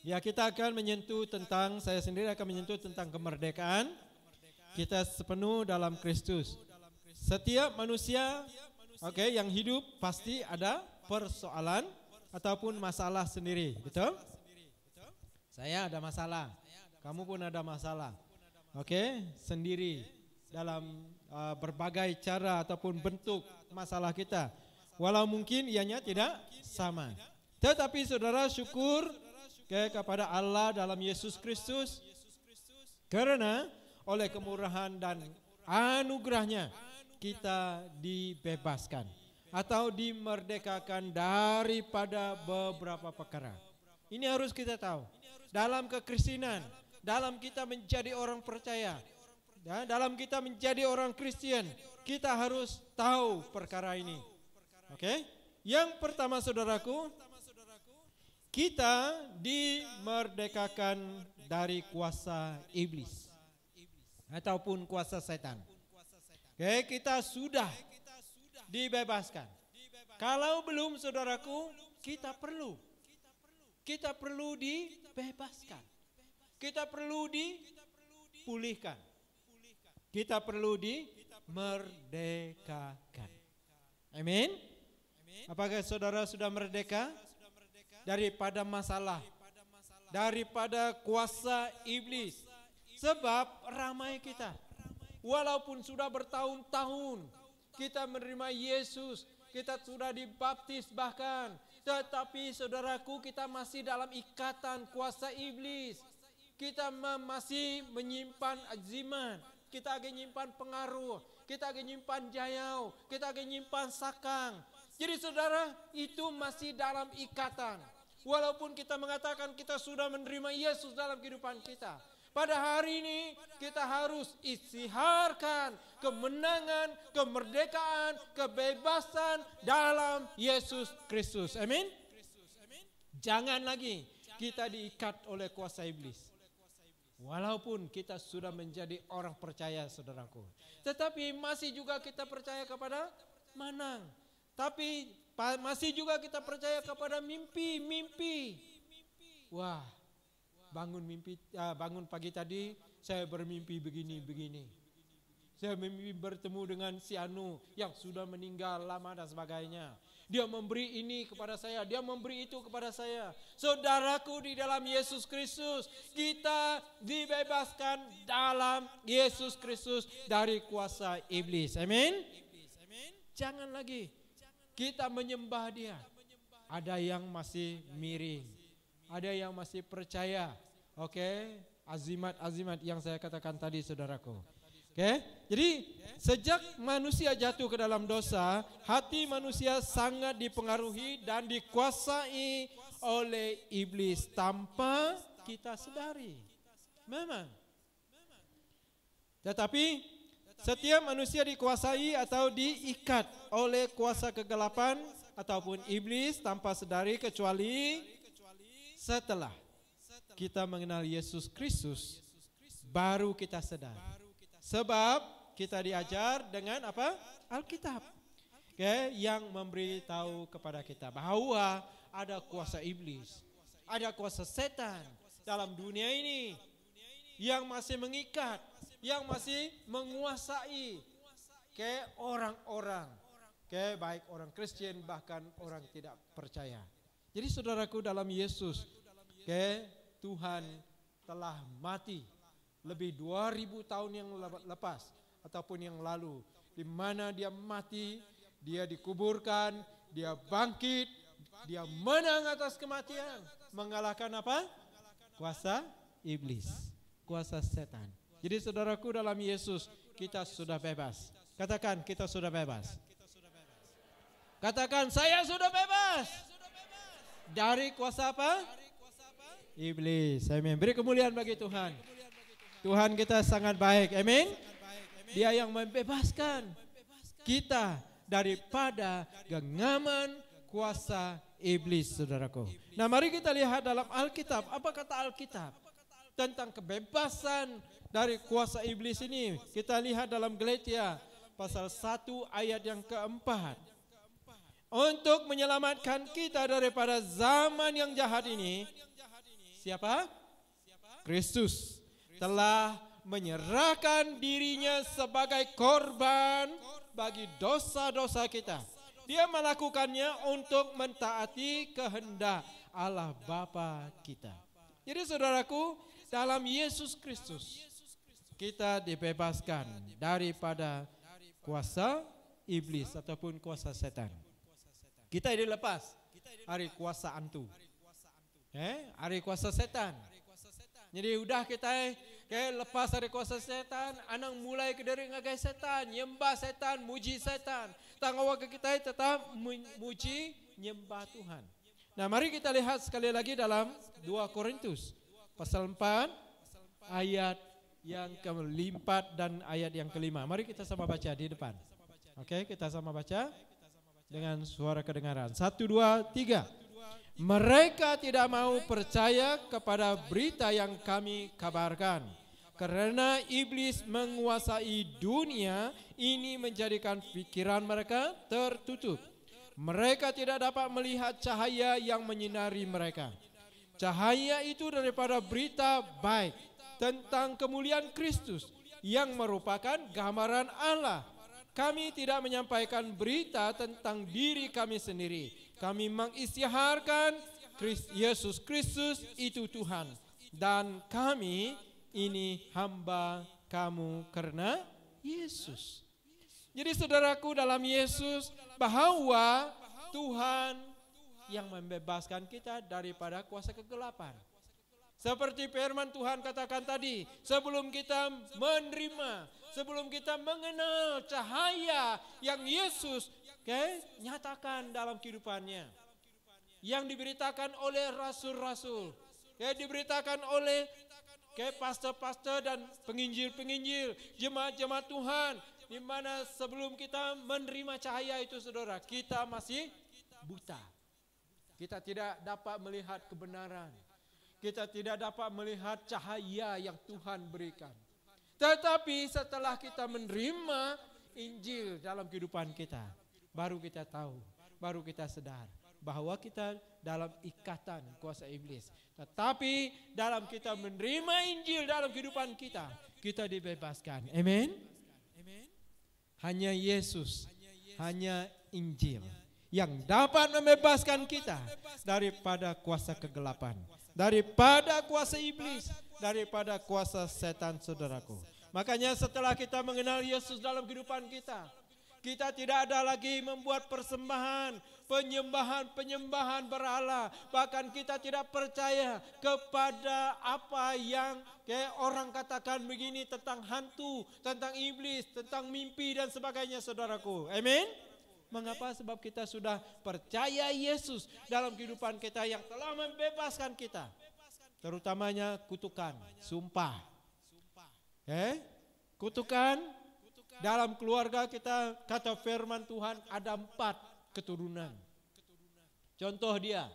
ya kita akan menyentuh tentang, saya sendiri akan menyentuh tentang kemerdekaan kita sepenuh dalam Kristus. Setiap manusia yang hidup pasti ada persoalan ataupun masalah sendiri, betul? Saya ada masalah, kamu pun ada masalah. Sendiri dalam berbagai cara ataupun bentuk masalah kita. Walau mungkin ianya tidak sama. Tetapi saudara, syukur kepada Allah dalam Yesus Kristus, karena oleh kemurahan dan anugerahnya kita dibebaskan atau dimerdekakan daripada beberapa perkara. Ini harus kita tahu. Dalam kekristenan, dalam kita menjadi orang percaya, dalam kita menjadi orang Kristen, kita harus tahu perkara ini. Yang pertama saudaraku, kita dimerdekakan dari kuasa iblis ataupun kuasa setan. Kita sudah dibebaskan. Kalau belum saudaraku, kita perlu dibebaskan. Kita perlu dipulihkan. Kita perlu dimerdekakan. Amin. Apakah saudara sudah merdeka daripada masalah, daripada kuasa iblis? Sebab ramai kita, walaupun sudah bertahun-tahun kita menerima Yesus, kita sudah dibaptis bahkan, tetapi saudaraku, kita masih dalam ikatan kuasa iblis. kita masih menyimpan azimat, kita lagi menyimpan pengaruh, kita lagi menyimpan jayau, kita lagi menyimpan sakang. Jadi saudara, itu masih dalam ikatan. Walaupun kita mengatakan kita sudah menerima Yesus dalam kehidupan kita, pada hari ini kita harus istiharkan kemenangan, kemerdekaan, kebebasan dalam Yesus Kristus. Amin. Jangan lagi kita diikat oleh kuasa iblis. Walaupun kita sudah menjadi orang percaya, saudaraku, tetapi masih juga kita percaya kepada manang. Tapi masih juga kita percaya kepada mimpi. Wah, bangun pagi tadi saya bermimpi begini. Saya mimpi bertemu dengan si Anu yang sudah meninggal lama dan sebagainya. Dia memberi ini kepada saya, dia memberi itu kepada saya. Saudaraku, di dalam Yesus Kristus, kita dibebaskan dalam Yesus Kristus dari kuasa iblis. Amin. Jangan lagi kita menyembah dia. Ada yang masih miring, ada yang masih percaya. Oke, azimat yang saya katakan tadi, saudaraku. Oke, jadi sejak manusia jatuh ke dalam dosa, hati manusia sangat dipengaruhi dan dikuasai oleh iblis tanpa kita sadari. Memang. Tetapi setiap manusia dikuasai atau diikat oleh kuasa kegelapan ataupun iblis tanpa sadari, kecuali setelah kita mengenal Yesus Kristus, baru kita sadar. Sebab kita diajar dengan apa? Alkitab. Yang memberitahu kepada kita bahwa ada kuasa iblis, ada kuasa setan dalam dunia ini yang masih mengikat, yang masih menguasai orang-orang, baik orang Kristen bahkan orang tidak percaya. Jadi saudaraku, dalam Yesus, Tuhan telah mati lebih 2000 tahun yang lepas ataupun yang lalu, di mana dia mati, dia dikuburkan, dia bangkit, dia menang atas kematian, mengalahkan apa? Kuasa iblis, kuasa setan. Jadi saudaraku, dalam Yesus kita sudah bebas. Katakan, kita sudah bebas. Katakan, saya sudah bebas dari kuasa apa? Iblis. Amin. Beri kemuliaan bagi Tuhan. Tuhan kita sangat baik. Amin. Dia yang membebaskan kita daripada genggaman kuasa iblis, saudaraku. Nah, mari kita lihat dalam Alkitab. Apa kata Alkitab tentang kebebasan dari kuasa iblis ini? Kita lihat dalam Galatia pasal 1 ayat yang keempat. Untuk menyelamatkan kita daripada zaman yang jahat ini, siapa? Kristus telah menyerahkan dirinya sebagai korban bagi dosa-dosa kita. Dia melakukannya untuk mentaati kehendak Allah Bapa kita. Jadi saudaraku, dalam Yesus Kristus kita dibebaskan daripada kuasa iblis ataupun kuasa setan. Kita dilepas dari kuasa hantu, dari kuasa setan. Jadi udah kita lepas dari kuasa setan, anang mulai ke dari ngagai setan, nyembah setan, muji setan. Tanggawa ke kita tetap muji, nyembah Tuhan. Nah, mari kita lihat sekali lagi dalam 2 Korintus pasal 4 ayat yang ke-4 dan ayat yang ke-5. Mari kita sama baca di depan. Oke, kita sama baca dengan suara kedengaran. 1, 2, 3. Mereka tidak mau percaya kepada berita yang kami kabarkan, karena iblis menguasai dunia ini menjadikan pikiran mereka tertutup. Mereka tidak dapat melihat cahaya yang menyinari mereka. Cahaya itu daripada berita baik tentang kemuliaan Kristus yang merupakan gambaran Allah. Kami tidak menyampaikan berita tentang diri kami sendiri. Kami mengisytiharkan Yesus Kristus itu Tuhan, dan kami ini hamba kamu karena Yesus. Jadi saudaraku, dalam Yesus bahwa Tuhan yang membebaskan kita daripada kuasa kegelapan. Seperti firman Tuhan katakan tadi, sebelum kita menerima, sebelum kita mengenal cahaya yang Yesus nyatakan dalam kehidupannya, yang diberitakan oleh rasul-rasul, diberitakan oleh pastor-pastor dan penginjil-penginjil, jemaat-jemaat Tuhan, di mana sebelum kita menerima cahaya itu, saudara, kita masih buta. Kita tidak dapat melihat kebenaran. Kita tidak dapat melihat cahaya yang Tuhan berikan. Tetapi setelah kita menerima Injil dalam kehidupan kita, baru kita tahu, baru kita sadar bahwa kita dalam ikatan kuasa iblis. Tetapi dalam kita menerima Injil dalam kehidupan kita, kita dibebaskan. Amin. Hanya Yesus, hanya Injil yang dapat membebaskan kita daripada kuasa kegelapan, daripada kuasa iblis, daripada kuasa setan, saudaraku. Makanya setelah kita mengenal Yesus dalam kehidupan kita, kita tidak ada lagi membuat persembahan, penyembahan berhala. Bahkan kita tidak percaya kepada apa yang orang katakan begini tentang hantu, tentang iblis, tentang mimpi dan sebagainya, saudaraku. Amin. Mengapa? Sebab kita sudah percaya Yesus dalam kehidupan kita yang telah membebaskan kita. Terutamanya kutukan, sumpah. Kutukan dalam keluarga kita, kata firman Tuhan, ada 4 keturunan. Contoh dia,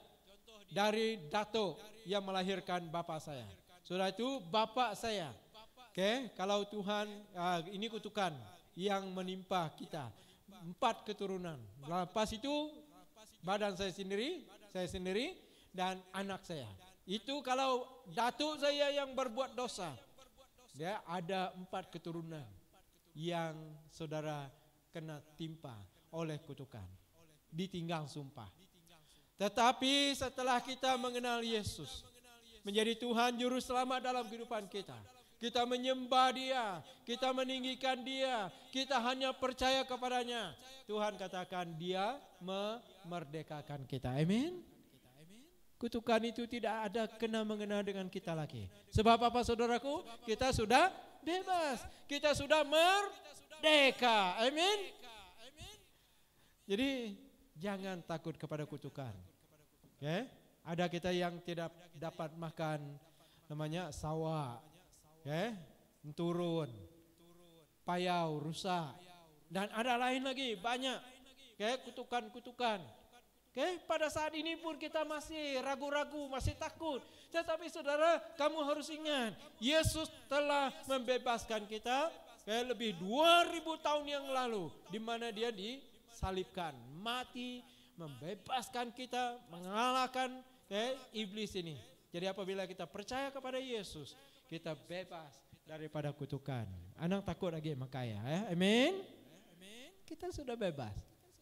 dari Dato yang melahirkan bapak saya. Sudah itu bapak saya. Kalau Tuhan, ini kutukan yang menimpa kita. 4 keturunan. Lepas itu badan saya sendiri dan anak saya. Itu kalau datuk saya yang berbuat dosa, dia ada 4 keturunan yang saudara kena timpa oleh kutukan, ditinggal sumpah. Tetapi setelah kita mengenal Yesus, menjadi Tuhan Juru Selamat dalam kehidupan kita, kita menyembah Dia, kita meninggikan Dia, kita hanya percaya kepadanya. Tuhan katakan Dia memerdekakan kita. Amin. Kutukan itu tidak ada kena-mengena dengan kita lagi. Sebab apa, saudaraku? Kita sudah bebas, kita sudah merdeka. Amin. Jadi jangan takut kepada kutukan. Ada kita yang tidak dapat makan, namanya sawa. Turun, payau, rusak, dan ada lain lagi banyak, kutukan-kutukan. Pada saat ini pun kita masih ragu-ragu, masih takut. Tetapi saudara, kamu harus ingat, Yesus telah membebaskan kita lebih 2000 tahun yang lalu, di mana Dia disalibkan, mati, membebaskan kita, mengalahkan iblis ini. Jadi apabila kita percaya kepada Yesus, kita bebas daripada kutukan. Anak takut lagi makanya, amin. Kita sudah bebas.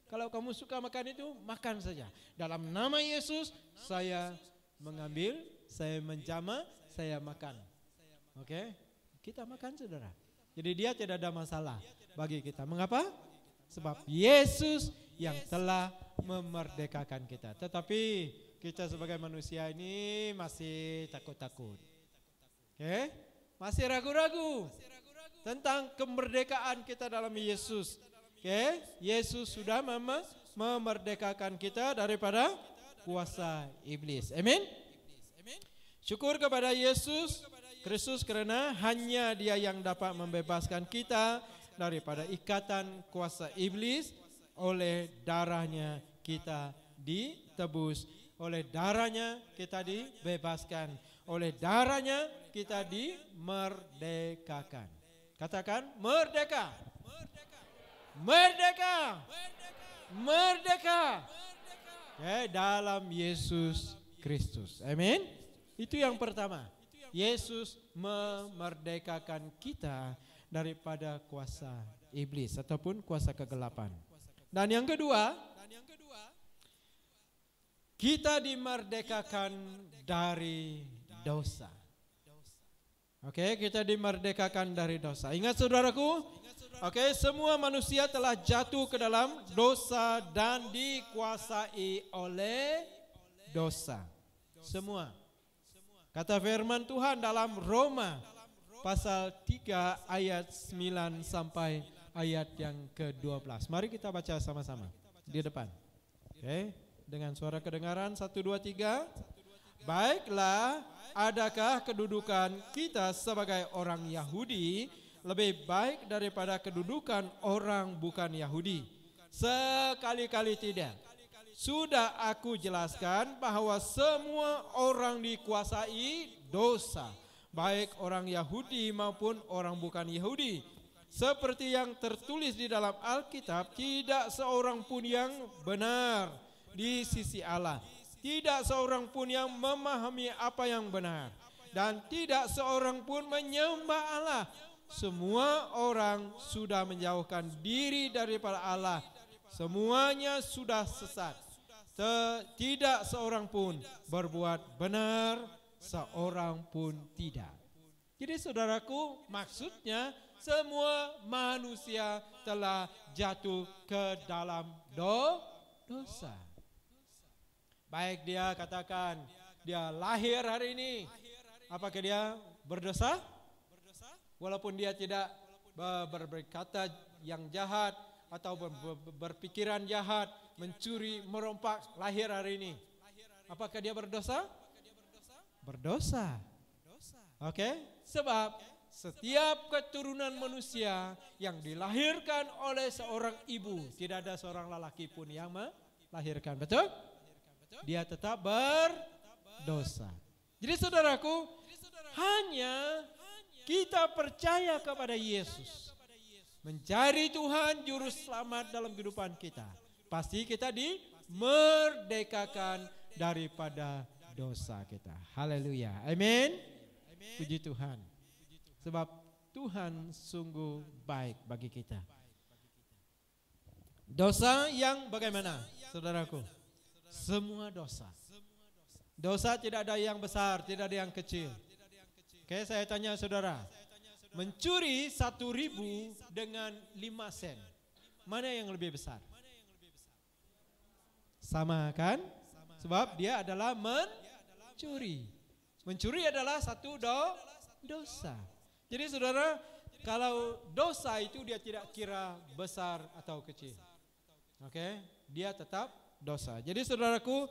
Kalau kamu suka makan itu, makan saja. Dalam nama Yesus, saya mengambil, saya menjamah, saya makan. Oke? Kita makan, saudara. Jadi dia tidak ada masalah bagi kita. Mengapa? Sebab Yesus yang telah memerdekakan kita. Tetapi kita sebagai manusia ini masih takut-takut. Masih ragu-ragu tentang kemerdekaan kita dalam Yesus. Yesus sudah memerdekakan kita daripada kuasa iblis. Amin. Syukur kepada Yesus Kristus, karena hanya Dia yang dapat membebaskan kita daripada ikatan kuasa iblis. Oleh darahnya kita ditebus, oleh darahnya kita dibebaskan, oleh darahnya kita dimerdekakan. Katakan merdeka. Merdeka. Merdeka. Dalam Yesus Kristus. Amin. Itu yang pertama. Yesus memerdekakan kita daripada kuasa iblis ataupun kuasa kegelapan. Dan yang kedua, kita dimerdekakan dari dosa. Kita dimerdekakan dari dosa. Ingat saudaraku, semua manusia telah jatuh ke dalam dosa dan dikuasai oleh dosa. Semua. Kata firman Tuhan dalam Roma pasal 3 ayat 9 sampai ayat yang ke-12. Mari kita baca sama-sama di depan. Oke, dengan suara kedengaran 1, 2, 3. Baiklah, adakah kedudukan kita sebagai orang Yahudi lebih baik daripada kedudukan orang bukan Yahudi? Sekali-kali tidak. Sudah aku jelaskan bahwa semua orang dikuasai dosa, baik orang Yahudi maupun orang bukan Yahudi. Seperti yang tertulis di dalam Alkitab, tidak seorang pun yang benar di sisi Allah. Tidak seorang pun yang memahami apa yang benar. Dan tidak seorang pun menyembah Allah. Semua orang sudah menjauhkan diri daripada Allah. Semuanya sudah sesat. Tidak seorang pun berbuat benar, seorang pun tidak. Jadi saudaraku, maksudnya semua manusia telah jatuh ke dalam dosa. Baik dia katakan dia lahir hari ini, apakah dia berdosa? Walaupun dia tidak berkata yang jahat atau berpikiran jahat, mencuri, merompak, lahir hari ini, apakah dia berdosa? Berdosa. Oke, sebab setiap keturunan manusia yang dilahirkan oleh seorang ibu, tidak ada seorang lelaki pun yang melahirkan, betul? Dia tetap berdosa. Jadi saudaraku, hanya kita percaya kepada Yesus, mencari Tuhan juru selamat dalam kehidupan kita, pasti kita dimerdekakan daripada dosa kita. Haleluya, amin. Puji Tuhan. Sebab Tuhan sungguh baik bagi kita. Dosa yang bagaimana, saudaraku? Semua dosa. Dosa tidak ada yang besar, tidak ada yang kecil. Oke, saya tanya saudara, mencuri 1.000 dengan 5 sen, mana yang lebih besar? Sama kan? Sebab dia adalah mencuri. Mencuri adalah satu dosa. Jadi saudara, kalau dosa itu dia tidak kira besar atau kecil. Oke, dia tetap dosa. Jadi saudaraku,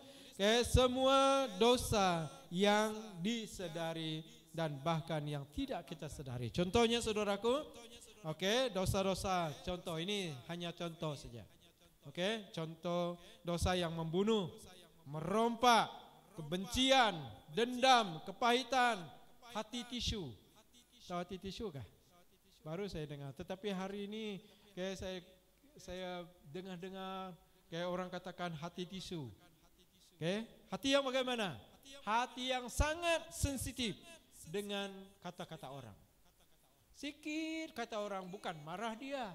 semua dosa yang disadari dan bahkan yang tidak kita sadari. Contohnya saudaraku, dosa-dosa, contoh ini hanya contoh saja. Contoh dosa yang membunuh, merompak, kebencian, dendam, kepahitan, hati tisu. Tahu hati tisu kah? Baru saya dengar. Tetapi hari ini saya dengar kayak orang katakan hati tisu. Hati yang bagaimana? Hati yang sangat sensitif dengan kata-kata orang. Sikit kata orang, bukan marah dia.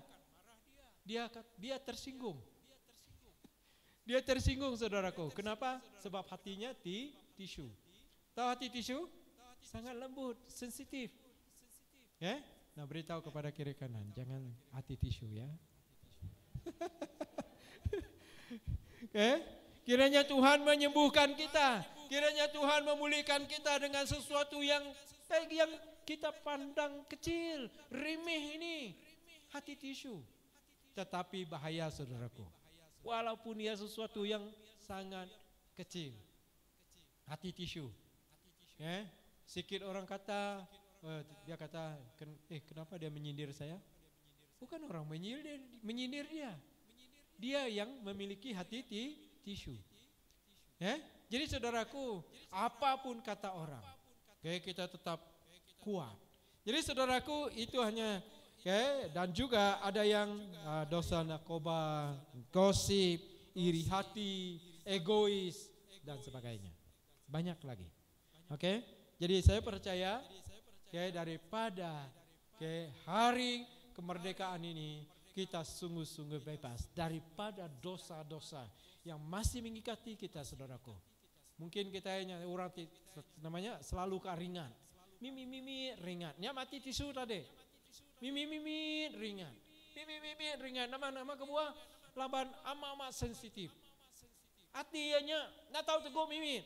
Dia tersinggung. Dia tersinggung saudaraku. Kenapa? Sebab hatinya tisu. Tahu hati tisu? Sangat lembut, sensitif. Nah, beritahu kepada kiri kanan, jangan hati tisu ya. Kiranya Tuhan menyembuhkan kita. Kiranya Tuhan memulihkan kita dengan sesuatu yang kita pandang kecil, remeh ini. Hati tisu. Tetapi bahaya saudaraku. Walaupun dia sesuatu yang sangat kecil. Hati tisu. Sikit orang kata, dia kata, kenapa dia menyindir saya? Bukan orang menyindir dia. Dia yang memiliki hati tisu. Jadi saudaraku, apapun kata orang, kita tetap kuat. Jadi saudaraku, itu hanya dan juga ada yang dosa narkoba, gosip, iri hati, egois dan sebagainya. Banyak lagi. Jadi saya percaya daripada hari kemerdekaan ini kita sungguh-sungguh bebas daripada dosa-dosa yang masih mengikati kita saudaraku. Mungkin kita orang namanya selalu ringan. Mimi ringan. Nya mati tisu tadi. Mimi ringan. Mimi ringan. Nama kebuah laban ama sensitif. Artinya nak tahu teguh mimi.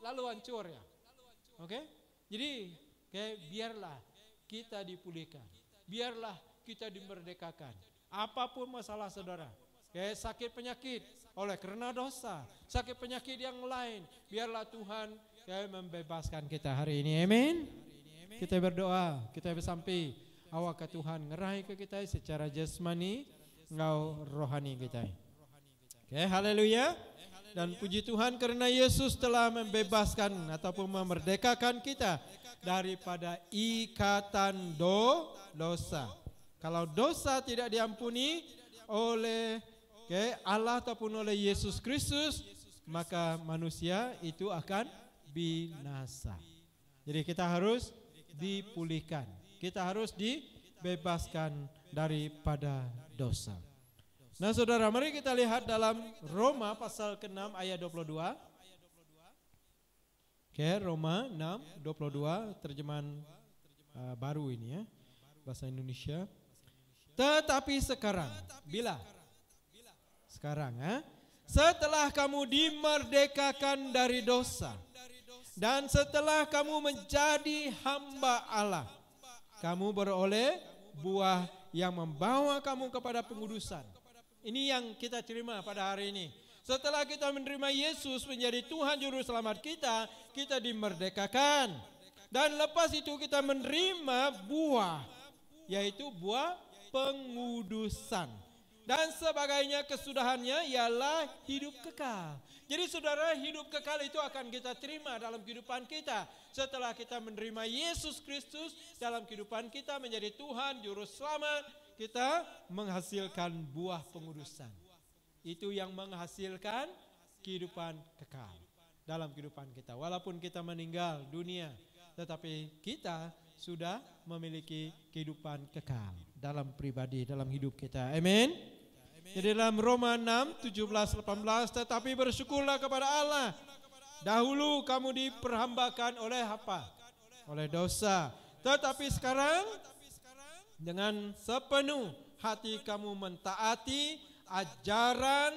lalu hancur ya. Oke? Jadi biarlah kita dipulihkan. Biarlah kita dimerdekakan. Apapun masalah saudara. Sakit penyakit oleh karena dosa, sakit penyakit yang lain, biarlah Tuhan membebaskan kita hari ini. Amin. Kita berdoa, kita bersampai awak ke Tuhan ngerai ke kita secara jasmani, ngau rohani kita. Haleluya. Dan puji Tuhan karena Yesus telah membebaskan ataupun memerdekakan kita daripada ikatan dosa. Kalau dosa tidak diampuni oleh Allah ataupun oleh Yesus Kristus, maka manusia itu akan binasa. Jadi kita harus dipulihkan. Kita harus dibebaskan daripada dosa. Nah saudara, mari kita lihat dalam Roma pasal ke-6 ayat 22. Roma 6, 22, terjemahan baru ini ya, bahasa Indonesia. Tetapi sekarang, bila? Sekarang setelah kamu dimerdekakan dari dosa dan setelah kamu menjadi hamba Allah, kamu beroleh buah yang membawa kamu kepada pengudusan. Ini yang kita terima pada hari ini. Setelah kita menerima Yesus menjadi Tuhan Juru Selamat kita, kita dimerdekakan. Dan lepas itu kita menerima buah, yaitu buah pengudusan. Dan sebagainya kesudahannya ialah hidup kekal. Jadi saudara, hidup kekal itu akan kita terima dalam kehidupan kita. Setelah kita menerima Yesus Kristus dalam kehidupan kita menjadi Tuhan Juru Selamat, kita menghasilkan buah pengudusan. Itu yang menghasilkan kehidupan kekal dalam kehidupan kita. Walaupun kita meninggal dunia, tetapi kita sudah memiliki kehidupan kekal dalam pribadi, dalam hidup kita. Amin. Jadi dalam Roma 6, 17, 18, tetapi bersyukurlah kepada Allah. Dahulu kamu diperhambakan oleh apa? Oleh dosa. Tetapi sekarang dengan sepenuh hati kamu mentaati ajaran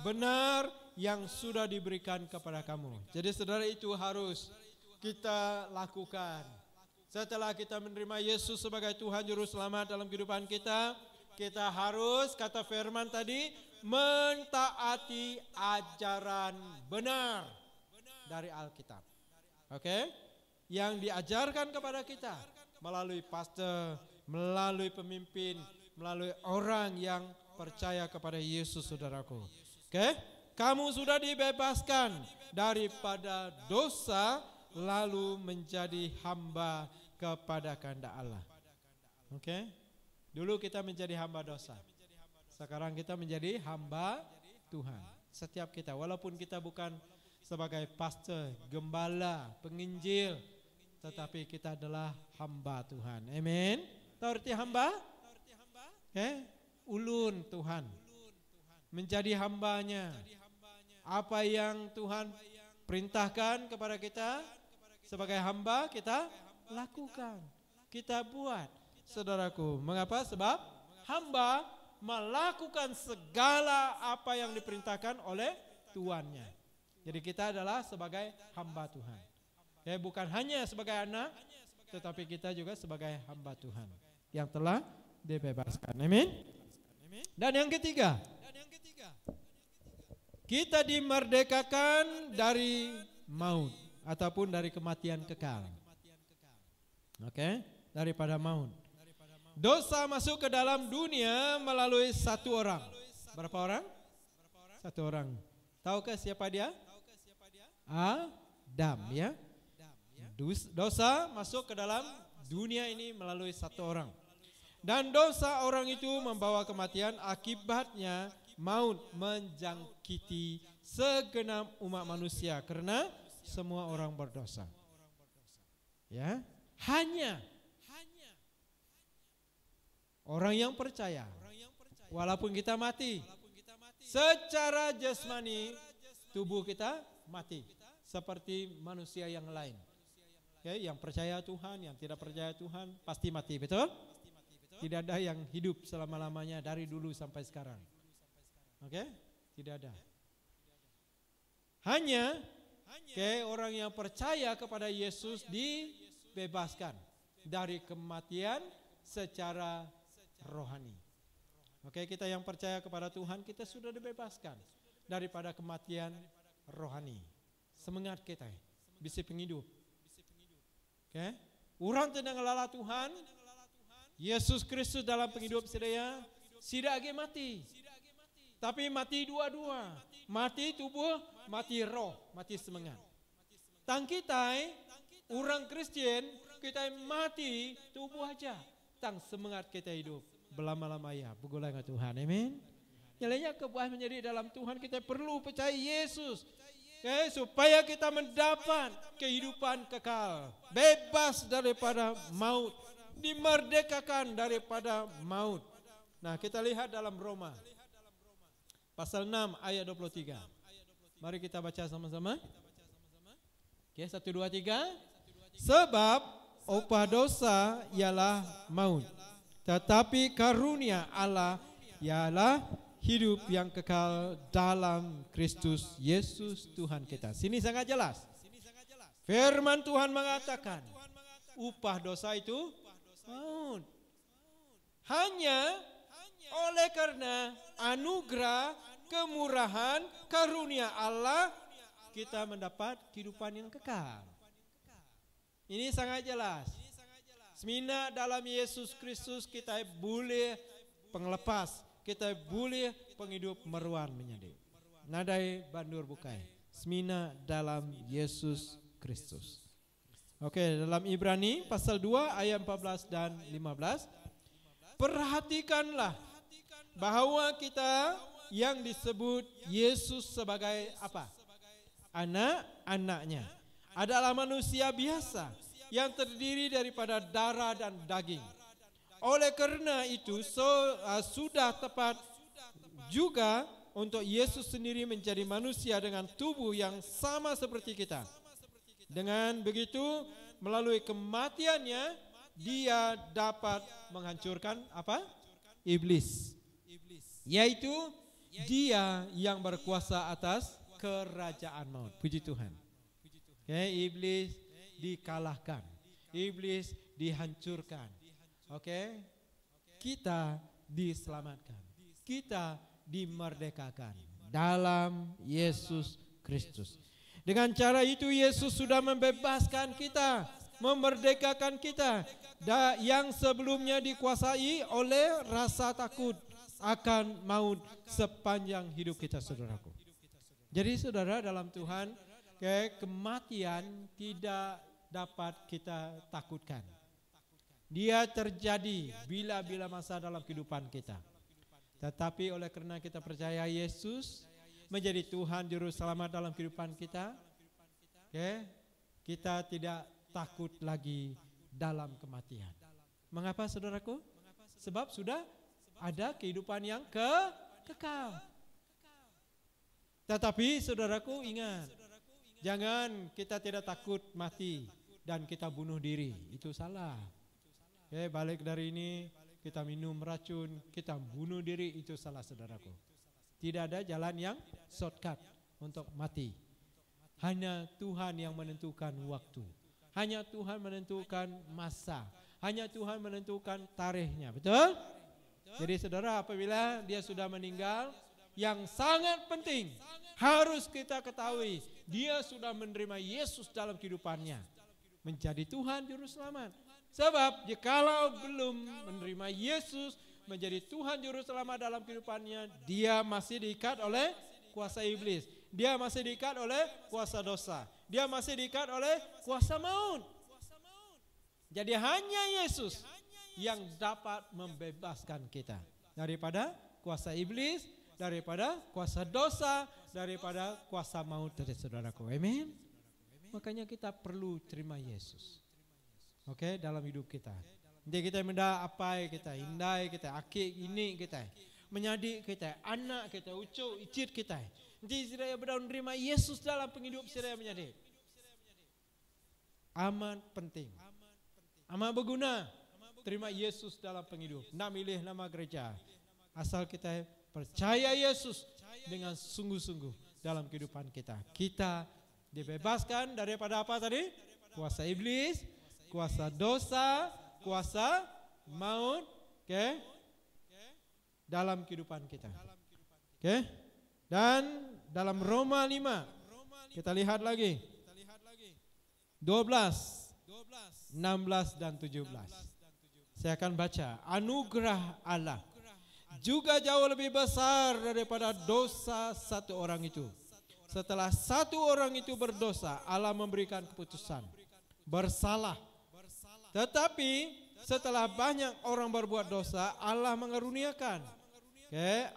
benar yang sudah diberikan kepada kamu. Jadi saudara, itu harus kita lakukan. Setelah kita menerima Yesus sebagai Tuhan Juru Selamat dalam kehidupan kita, kita harus, kata firman tadi, mentaati ajaran benar dari Alkitab. Oke? Yang diajarkan kepada kita melalui pastor, melalui pemimpin, melalui orang yang percaya kepada Yesus, saudaraku. Oke? Kamu sudah dibebaskan daripada dosa, lalu menjadi hamba kepada kehendak Allah. Oke? Dulu kita menjadi hamba dosa. Sekarang kita menjadi hamba Tuhan. Setiap kita, walaupun kita bukan sebagai pastor, gembala, penginjil, tetapi kita adalah hamba Tuhan. Amin. Tahu arti hamba? Ulun Tuhan. Menjadi hambanya. Apa yang Tuhan perintahkan kepada kita sebagai hamba, kita lakukan. Kita buat. Saudaraku, mengapa? Sebab hamba melakukan segala apa yang diperintahkan oleh tuannya. Jadi kita adalah sebagai hamba Tuhan. Bukan hanya sebagai anak, tetapi kita juga sebagai hamba Tuhan yang telah dibebaskan. Amin. Dan yang ketiga, kita dimerdekakan dari maut ataupun dari kematian kekal. Oke, daripada maut. Dosa masuk ke dalam dunia melalui satu orang. Berapa orang? Satu orang. Tahukah siapa dia? Adam, ya. Dosa masuk ke dalam dunia ini melalui satu orang. Dan dosa orang itu membawa kematian, akibatnya maut menjangkiti segenap umat manusia karena semua orang berdosa. Ya, hanya orang yang percaya, walaupun kita mati, secara jasmani tubuh kita mati seperti manusia yang lain. Yang percaya Tuhan, yang tidak percaya Tuhan pasti mati, betul? Tidak ada yang hidup selama-lamanya dari dulu sampai sekarang. Oke? Tidak ada. Hanya orang yang percaya kepada Yesus dibebaskan dari kematian secara rohani. Kita yang percaya kepada Tuhan, kita sudah dibebaskan daripada kematian rohani. Semangat kita bisa penghidup. Orang tenang lala Tuhan, Yesus Kristus dalam penghidup sedaya, tidak lagi mati. Tapi mati dua-dua. Mati tubuh, mati roh, mati semangat. Tang kita, orang Kristen, kita mati tubuh aja. Tang semangat kita hidup. Belama-lama ya, begulai dengan Tuhan, amin. Nyalanya kebuah menjadi dalam Tuhan, kita perlu percaya Yesus. Supaya kita mendapat kehidupan kekal. Bebas daripada maut. Dimerdekakan daripada maut. Nah, kita lihat dalam Roma. Pasal 6 ayat 23. Mari kita baca sama-sama. 1, 2, 3. Sebab upah dosa ialah maut. Tetapi karunia Allah ialah hidup yang kekal dalam Kristus Yesus Tuhan kita. Sini sangat jelas. Firman Tuhan mengatakan upah dosa itu maut. Hanya oleh karena anugerah, kemurahan, karunia Allah kita mendapat kehidupan yang kekal. Ini sangat jelas. Semina dalam Yesus Kristus kita boleh penglepas, kita boleh penghidup meruan menjadi. Nadai bandur bukai. Semina dalam Yesus Kristus. Dalam Ibrani pasal 2 ayat 14 dan 15. Perhatikanlah bahwa kita yang disebut Yesus sebagai apa? Anak-anaknya adalah manusia biasa yang terdiri daripada darah dan daging. Oleh karena itu sudah tepat juga untuk Yesus sendiri menjadi manusia dengan tubuh yang sama seperti kita. Dengan begitu melalui kematiannya dia dapat menghancurkan apa? Iblis. Yaitu dia yang berkuasa atas kerajaan maut. Puji Tuhan. Iblis dikalahkan. Iblis dihancurkan. Kita diselamatkan. Kita dimerdekakan dalam Yesus Kristus. Dengan cara itu Yesus sudah membebaskan kita, memerdekakan kita yang sebelumnya dikuasai oleh rasa takut akan maut sepanjang hidup kita, saudaraku. Jadi saudara, dalam Tuhan, kematian tidak dapat kita takutkan. Dia terjadi bila-bila masa dalam kehidupan kita. Tetapi oleh karena kita percaya Yesus menjadi Tuhan Juru Selamat dalam kehidupan kita, kita tidak takut lagi dalam kematian. Mengapa saudaraku? Sebab sudah ada kehidupan yang kekal. Tetapi saudaraku ingat, jangan kita tidak takut mati dan kita bunuh diri. Itu salah. Balik dari ini kita minum racun, kita bunuh diri, itu salah saudaraku. Tidak ada jalan yang shortcut untuk mati. Hanya Tuhan yang menentukan waktu. Hanya Tuhan menentukan masa. Hanya Tuhan menentukan tarikhnya. Betul? Jadi saudara, apabila dia sudah meninggal, yang sangat penting harus kita ketahui, dia sudah menerima Yesus dalam kehidupannya. Menjadi Tuhan Juru Selamat. Sebab jikalau belum menerima Yesus menjadi Tuhan Juru Selamat dalam kehidupannya, dia masih diikat oleh kuasa iblis. Dia masih diikat oleh kuasa dosa. Dia masih diikat oleh kuasa maut. Jadi hanya Yesus yang dapat membebaskan kita daripada kuasa iblis, daripada kuasa dosa, daripada kuasa maut dari saudaraku. Amin. Makanya kita perlu terima Yesus. Dalam hidup kita. Jadi kita mendak apa kita, indai kita, akik ini kita, menjadi kita, anak kita, ucuk, icit kita. Jadi saya berdaun terima Yesus dalam penghidup saya menjadi. Amat penting. Amat berguna. Terima Yesus dalam penghidup. Nak milih nama gereja. Asal kita percaya Yesus dengan sungguh-sungguh dalam kehidupan kita. Kita Dibebaskan daripada apa tadi? Kuasa iblis, kuasa dosa, kuasa maut, oke? Dalam kehidupan kita. Oke? Dan dalam Roma 5 kita lihat lagi 12, 16 dan 17. Saya akan baca. Anugerah Allah juga jauh lebih besar daripada dosa satu orang itu. Setelah satu orang itu berdosa, Allah memberikan keputusan bersalah. Tetapi setelah banyak orang berbuat dosa, Allah mengaruniakan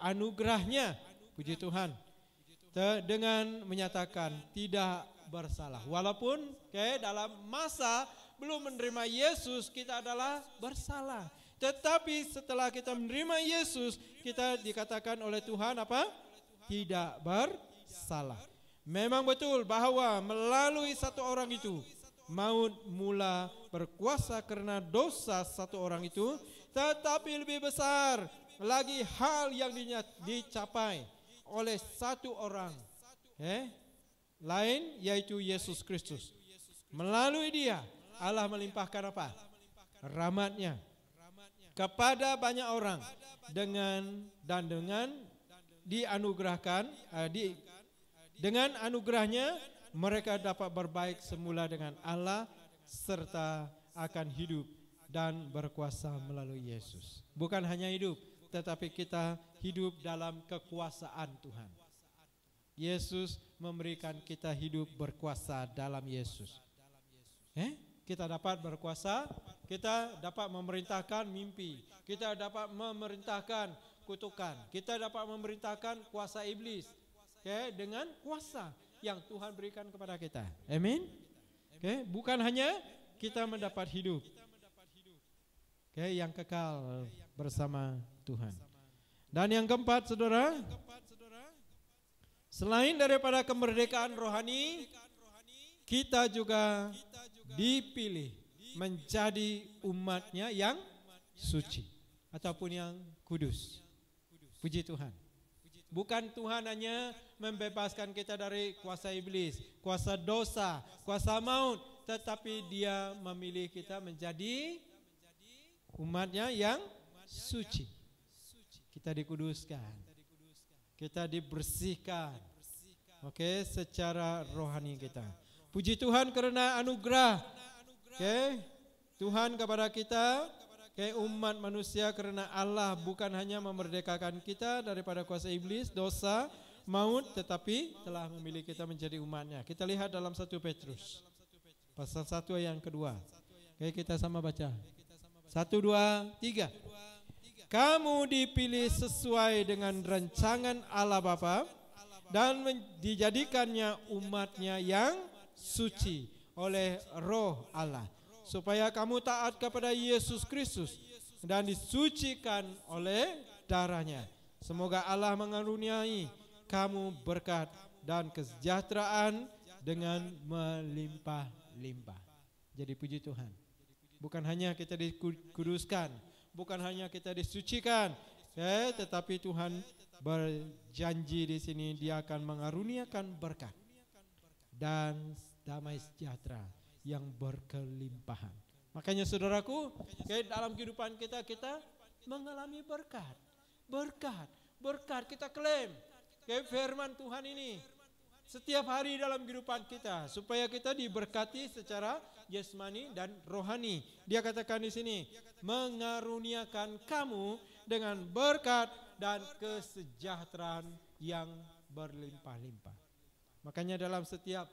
anugerahnya, puji Tuhan, dengan menyatakan tidak bersalah. Walaupun dalam masa belum menerima Yesus kita adalah bersalah. Tetapi setelah kita menerima Yesus, kita dikatakan oleh Tuhan apa? Tidak bersalah. Memang betul bahwa melalui satu orang itu maut mula berkuasa karena dosa satu orang itu, tetapi lebih besar lagi hal yang dicapai oleh satu orang lain, yaitu Yesus Kristus. Melalui dia Allah melimpahkan apa? Rahmat-Nya kepada banyak orang dengan dianugerahkan dengan anugerahnya mereka dapat berbaik semula dengan Allah serta akan hidup dan berkuasa melalui Yesus. Bukan hanya hidup, tetapi kita hidup dalam kekuasaan Tuhan. Yesus memberikan kita hidup berkuasa dalam Yesus. Kita dapat berkuasa, kita dapat memerintahkan mimpi, kita dapat memerintahkan kutukan, kita dapat memerintahkan kuasa iblis, dengan kuasa yang Tuhan berikan kepada kita. Amin. Bukan hanya kita mendapat hidup, yang kekal bersama Tuhan. Dan yang keempat, saudara, selain daripada kemerdekaan rohani, kita juga dipilih menjadi umatnya yang suci ataupun yang kudus. Puji Tuhan. Bukan Tuhan hanya membebaskan kita dari kuasa iblis, kuasa dosa, kuasa maut, tetapi Dia memilih kita menjadi umatnya yang suci. Kita dikuduskan, kita dibersihkan, secara rohani kita. Puji Tuhan karena anugerah, Tuhan kepada kita. Umat manusia, karena Allah bukan hanya memerdekakan kita daripada kuasa iblis, dosa, maut, tetapi telah memilih kita menjadi umatnya. Kita lihat dalam 1 Petrus pasal 1 ayat yang kedua. Kita sama baca. 1, 2, 3. Kamu dipilih sesuai dengan rancangan Allah Bapa dan dijadikannya umatnya yang suci oleh Roh Allah, supaya kamu taat kepada Yesus Kristus dan disucikan oleh darahnya. Semoga Allah mengaruniai kamu berkat dan kesejahteraan dengan melimpah-limpah. Jadi puji Tuhan. Bukan hanya kita dikuduskan, bukan hanya kita disucikan, tetapi Tuhan berjanji di sini Dia akan mengaruniakan berkat dan damai sejahtera yang berkelimpahan. Makanya saudaraku, dalam kehidupan kita mengalami berkat. Kita klaim firman Tuhan ini setiap hari dalam kehidupan kita, supaya kita diberkati secara jasmani dan rohani. Dia katakan di sini, mengaruniakan kamu dengan berkat dan kesejahteraan yang berlimpah-limpah. Makanya dalam setiap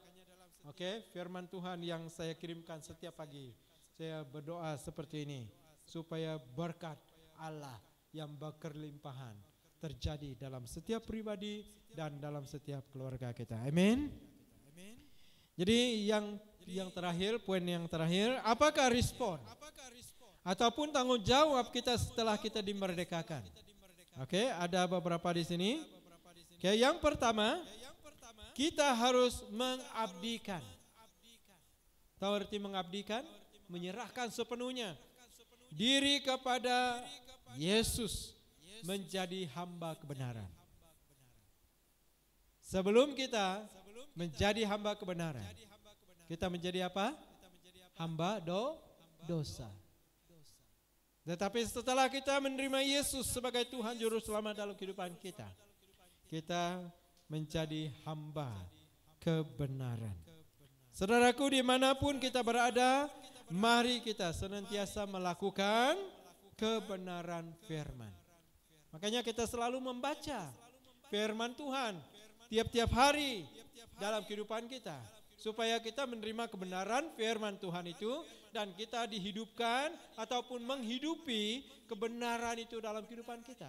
firman Tuhan yang saya kirimkan setiap pagi, saya berdoa seperti ini, supaya berkat Allah yang berkelimpahan terjadi dalam setiap pribadi dan dalam setiap keluarga kita. Amin. Jadi yang terakhir, poin yang terakhir, apakah respon ataupun tanggung jawab kita setelah kita dimerdekakan? Ada beberapa di sini. Yang pertama, kita harus mengabdikan. Tahu arti mengabdikan? Menyerahkan sepenuhnya diri kepada Yesus, menjadi hamba kebenaran. Sebelum kita menjadi hamba kebenaran, kita menjadi apa? Hamba dosa. Tetapi setelah kita menerima Yesus sebagai Tuhan Juru Selamat dalam kehidupan kita, kita menjadi hamba kebenaran. Saudaraku, dimanapun kita berada, mari kita senantiasa melakukan kebenaran firman. Makanya kita selalu membaca firman Tuhan tiap-tiap hari dalam kehidupan kita, supaya kita menerima kebenaran firman Tuhan itu dan kita dihidupkan ataupun menghidupi kebenaran itu dalam kehidupan kita.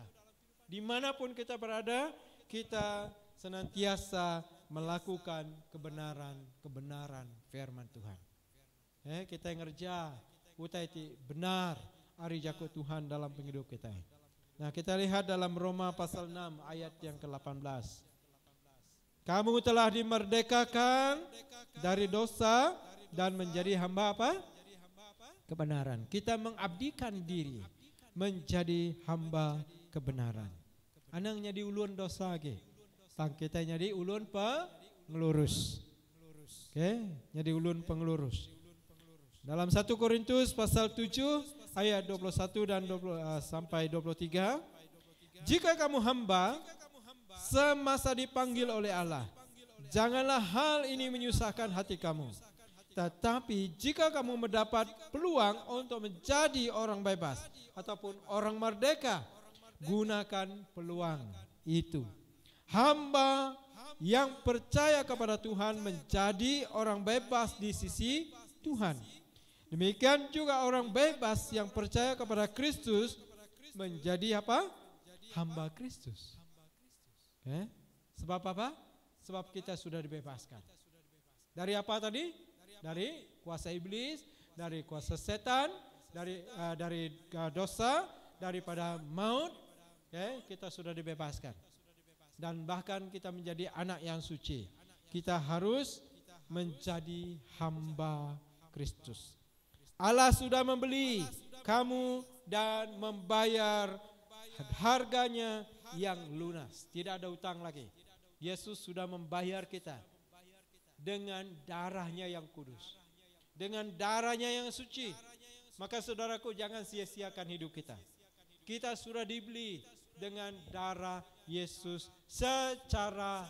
Dimanapun kita berada, kita senantiasa melakukan kebenaran firman Tuhan. Kita yang ngerja, utai benar ari jago Tuhan dalam penghidup kita. Nah, kita lihat dalam Roma pasal 6 ayat yang ke-18. Kamu telah dimerdekakan dari dosa dan menjadi hamba apa? Kebenaran. Kita mengabdikan diri menjadi hamba kebenaran. Anang nyadi ulun dosa ge. Tang kita nyadi ulun pengelurus. Oke, nyadi ulun pengelurus. Dalam 1 Korintus pasal 7 ayat 21 dan 20, sampai 23. Jika kamu hamba semasa dipanggil oleh Allah, janganlah hal ini menyusahkan hati kamu. Tetapi jika kamu mendapat peluang untuk menjadi orang bebas ataupun orang merdeka, gunakan peluang itu. Hamba yang percaya kepada Tuhan menjadi orang bebas di sisi Tuhan. Demikian juga orang bebas yang percaya kepada Kristus menjadi apa? Hamba Kristus. Sebab apa? Sebab kita sudah dibebaskan. Dari apa tadi? Dari kuasa iblis, dari kuasa setan, dari dosa, daripada maut. Kita sudah dibebaskan. Dan bahkan kita menjadi anak yang suci. Kita harus menjadi hamba Kristus. Allah sudah membeli kamu dan membayar harganya yang lunas. Tidak ada utang lagi. Yesus sudah membayar kita dengan darahnya yang kudus, dengan darahnya yang suci. Maka saudaraku, jangan sia-siakan hidup kita. Kita sudah dibeli dengan darah Yesus secara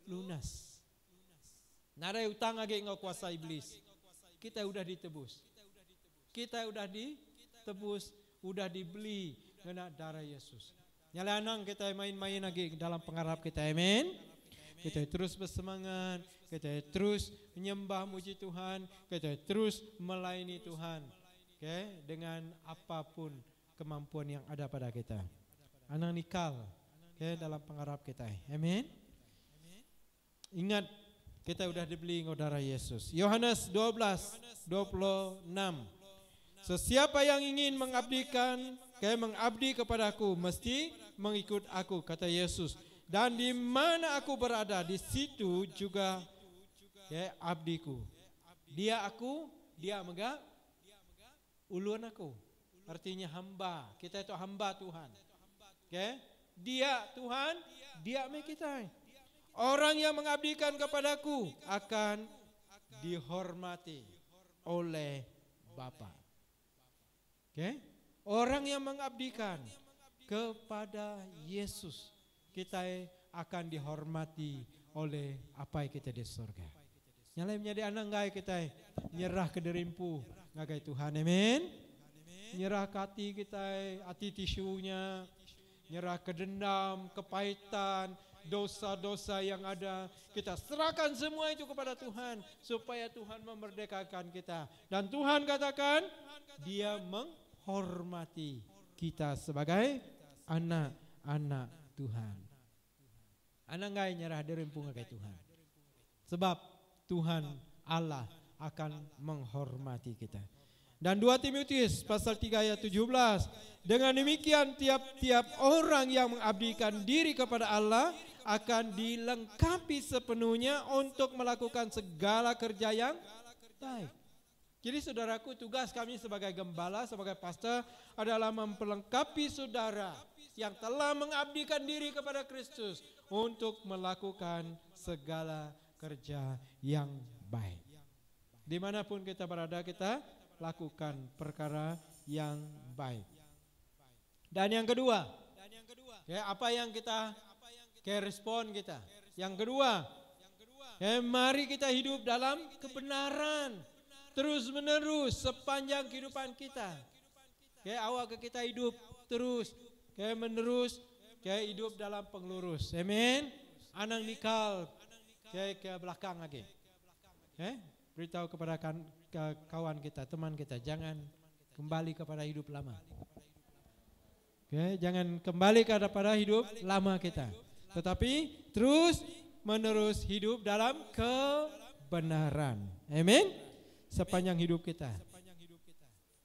lunas. Nada utang lagi engkau kuasa iblis. Kita udah ditebus. Kita udah ditebus, udah dibeli dengan darah Yesus. Nyalanang kita main-main lagi dalam pengharap kita, amin. Kita terus bersemangat, kita terus menyembah muji Tuhan, kita terus melayani Tuhan. Dengan apapun kemampuan yang ada pada kita. Anang nikal dalam pengharap kita, amin. Ingat, kita udah dibeli dengan darah Yesus. Yohanes 12:26. Sesiapa yang ingin mengabdi kepadaku mesti mengikut aku, kata Yesus. Dan di mana aku berada, di situ juga abdiku. Dia aku, dia megah ulun aku. Artinya hamba. Kita itu hamba Tuhan. Dia Tuhan, dia kita. Orang yang mengabdikan kepadaku akan dihormati oleh Bapa. Orang yang mengabdikan kepada Yesus, kita akan dihormati oleh apa yang kita di surga. Nyalai menjadi anak ngai kita nyerah ke derimpu ngagai Tuhan, amin. Nyerah ke hati kita, hati tisunya, nyerah ke dendam, kepahitan, dosa-dosa yang ada, kita serahkan semua itu kepada Tuhan supaya Tuhan memerdekakan kita. Dan Tuhan katakan dia menghormati kita sebagai anak-anak Tuhan. Anak nggak nyerah derempung ke Tuhan. Sebab Tuhan Allah akan menghormati kita. Dan 2 Timotius pasal 3 ayat 17. Dengan demikian tiap-tiap orang yang mengabdikan diri kepada Allah akan dilengkapi sepenuhnya untuk melakukan segala kerja yang baik. Jadi saudaraku, tugas kami sebagai gembala, sebagai pastor adalah memperlengkapi saudara yang telah mengabdikan diri kepada Kristus untuk melakukan segala kerja yang baik. Dimanapun kita berada, kita lakukan perkara yang baik. Dan yang kedua, apa yang kita respon kita? Yang kedua, mari kita hidup dalam kebenaran terus menerus sepanjang kehidupan kita. Awak kita hidup terus menerus hidup dalam penglurus. Amin. Anang nikal ke belakang lagi. Beritahu kepada kawan kita, teman kita, jangan kembali kepada hidup lama. Jangan kembali kepada hidup lama kita, tetapi terus menerus hidup dalam kebenaran. Amin. Sepanjang hidup kita.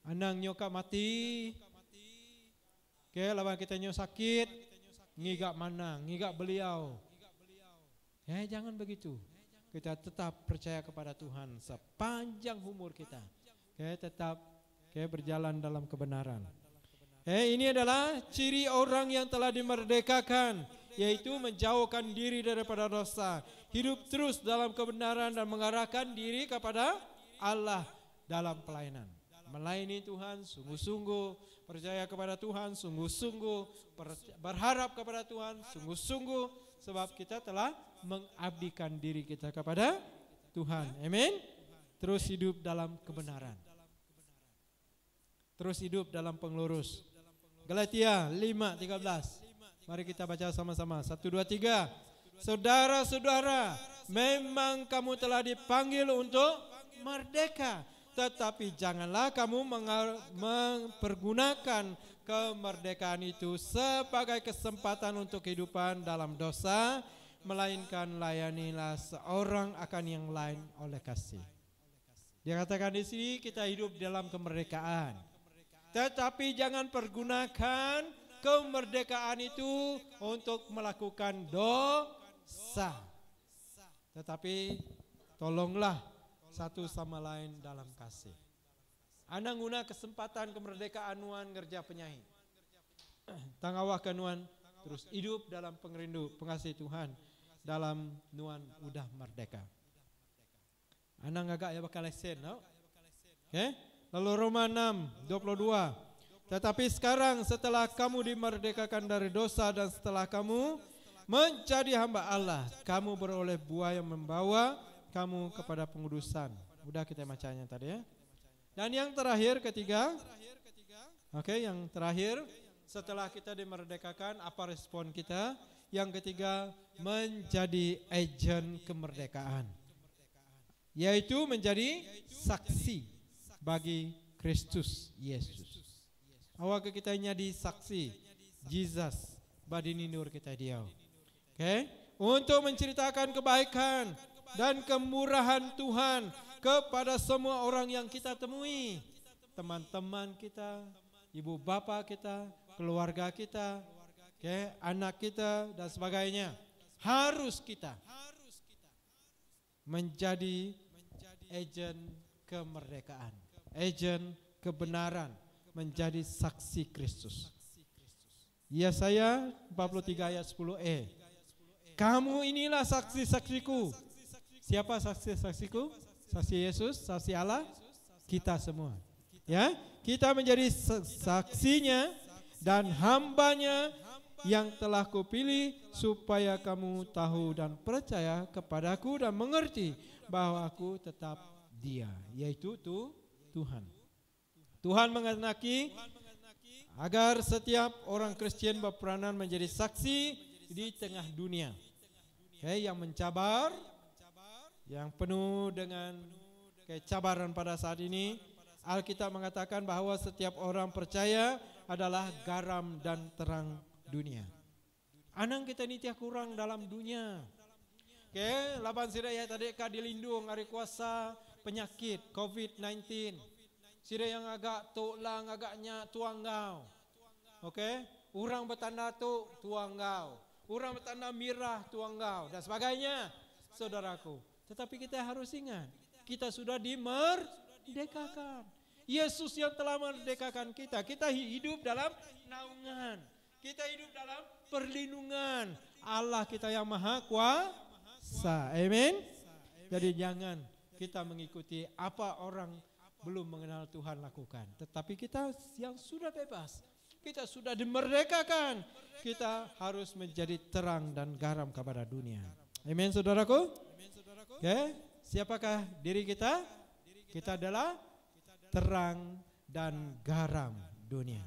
Anang nyoka mati, lawan kita nyok sakit, ngigak mana, ngigak beliau. Jangan begitu. Kita tetap percaya kepada Tuhan sepanjang umur kita. Tetap berjalan dalam kebenaran. Ini adalah ciri orang yang telah dimerdekakan, yaitu menjauhkan diri daripada dosa, hidup terus dalam kebenaran dan mengarahkan diri kepada Allah dalam pelayanan. Melayani Tuhan sungguh-sungguh, percaya kepada Tuhan sungguh-sungguh, berharap kepada Tuhan sungguh-sungguh, sebab kita telah mengabdikan diri kita kepada Tuhan. Amin. Terus hidup dalam kebenaran. Terus hidup dalam penglurus. Galatia 5:13. Mari kita baca sama-sama. 1, 2, 3. Saudara-saudara, memang kamu telah dipanggil untuk merdeka, tetapi janganlah kamu mempergunakan kemerdekaan itu sebagai kesempatan untuk kehidupan dalam dosa, melainkan layanilah seorang akan yang lain oleh kasih. Dia katakan di sini kita hidup dalam kemerdekaan, tetapi jangan pergunakan kemerdekaan itu untuk melakukan dosa. Tetapi tolonglah satu sama lain dalam kasih. Anang guna kesempatan kemerdekaan nuan ngerja penyahi. Tangawah ke nuan terus hidup dalam pengerindu pengasihi Tuhan dalam nuan udah merdeka. Anang agak ya bakal lesen, no? Lalu Roma 6:22. Tetapi sekarang setelah kamu dimerdekakan dari dosa dan setelah kamu menjadi hamba Allah, kamu beroleh buah yang membawa kamu kepada pengudusan. Udah kita bacanya tadi ya. Dan yang terakhir ketiga, yang terakhir setelah kita dimerdekakan, apa respon kita? Yang ketiga, menjadi agen kemerdekaan, yaitu menjadi saksi bagi Kristus Yesus. Awak kita jadi saksi Jesus badini nur kita dia. Untuk menceritakan kebaikan dan kemurahan Tuhan kepada semua orang yang kita temui, teman-teman kita, ibu bapa kita, keluarga kita, anak kita dan sebagainya. Harus kita menjadi agen kemerdekaan, agen kebenaran, menjadi saksi Kristus. Yesaya 43 ayat 10e. Kamu inilah saksi-saksiku. Siapa saksi-saksiku? Saksi Yesus, saksi Allah, kita semua. Ya, kita menjadi saksinya dan hambanya yang telah kupilih supaya kamu tahu dan percaya kepadaku dan mengerti bahwa aku tetap Dia, yaitu Tuhan. Tuhan menghendaki agar setiap orang Kristen berperanan menjadi saksi di tengah dunia, yang mencabar, yang penuh dengan kecabaran pada saat ini. Alkitab mengatakan bahwa setiap orang percaya adalah garam dan terang dunia. Anang kita ini tiap kurang dalam dunia. Laban sida ya tadi dilindung dari kuasa penyakit COVID-19. Sida yang agak tulang agaknya tuanggau. Orang bertanda tuanggau. Orang bertanda mirah tuanggau dan sebagainya, saudaraku. Tetapi kita harus ingat, kita sudah dimerdekakan. Yesus yang telah merdekakan kita. Kita hidup dalam naungan. Kita hidup dalam perlindungan Allah kita yang maha kuasa. Amin. Jadi jangan kita mengikuti apa orang belum mengenal Tuhan lakukan. Tetapi kita yang sudah bebas, kita sudah dimerdekakan, kita harus menjadi terang dan garam kepada dunia. Amin saudaraku. Oke, siapakah diri kita? Kita adalah terang dan garam dunia.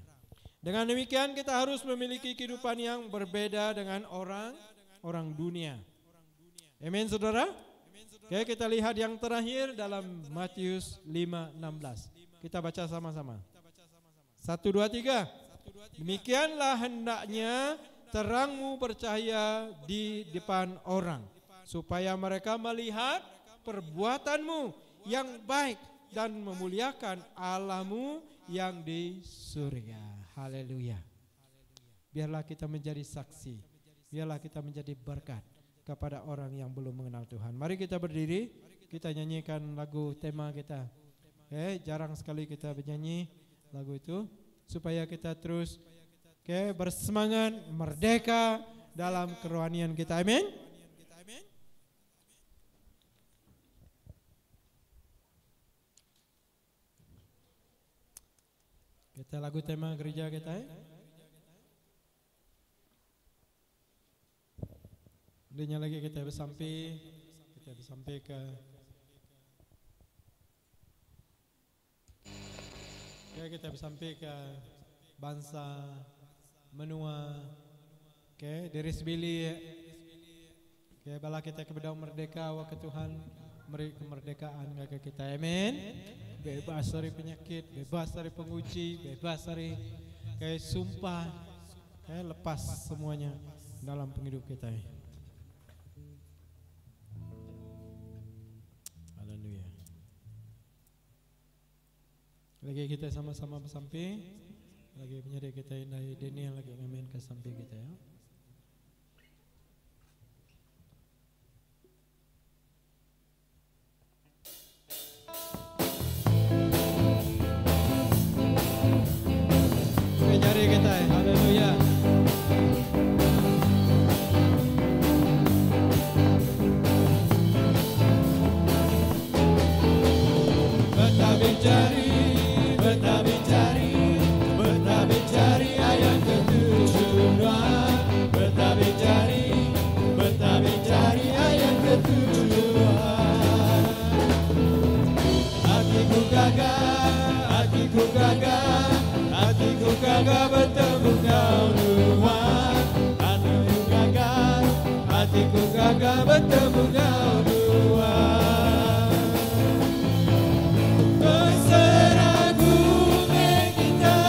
Dengan demikian kita harus memiliki kehidupan yang berbeda dengan orang dunia. Amin saudara. Oke, kita lihat yang terakhir dalam Matius 5:16. Kita baca sama-sama. 1, 2, 3. Demikianlah hendaknya terangmu bercahaya di depan orang, supaya mereka melihat perbuatanmu yang baik dan memuliakan Allahmu yang di surga. Haleluya. Biarlah kita menjadi saksi, biarlah kita menjadi berkat kepada orang yang belum mengenal Tuhan. Mari kita berdiri, kita nyanyikan lagu tema kita. Jarang sekali kita bernyanyi lagu itu, supaya kita terus bersemangat, merdeka dalam kerohanian kita. Amin. Kita lagu tema gereja kita. Udah lagi kita bersampai ke kita bersampai ke bangsa menua, dari sebili, bala kita kepada merdeka waktu Tuhan beri kemerdekaan ke kita. Amin. Bebas dari penyakit, bebas dari penguji, bebas dari sumpah, lepas semuanya dalam penghidup kita. Haleluya. Lagi kita sama-sama bersampai, lagi penyadari kita dari Daniel lagi ngamen ke samping kita ya. Jari kita, haleluya. Betapa cari ayat ketujuh. Betapa cari ayat ketujuh. Hatiku gagah. Hatiku gagah bertemu kau Tuhan. Hatiku gagah bertemu kau Tuhan. Berseragu kita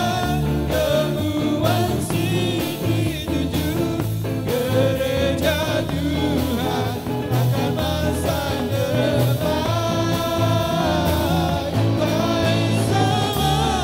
kemuan sini tujuh gereja Tuhan akan masa depan. Semua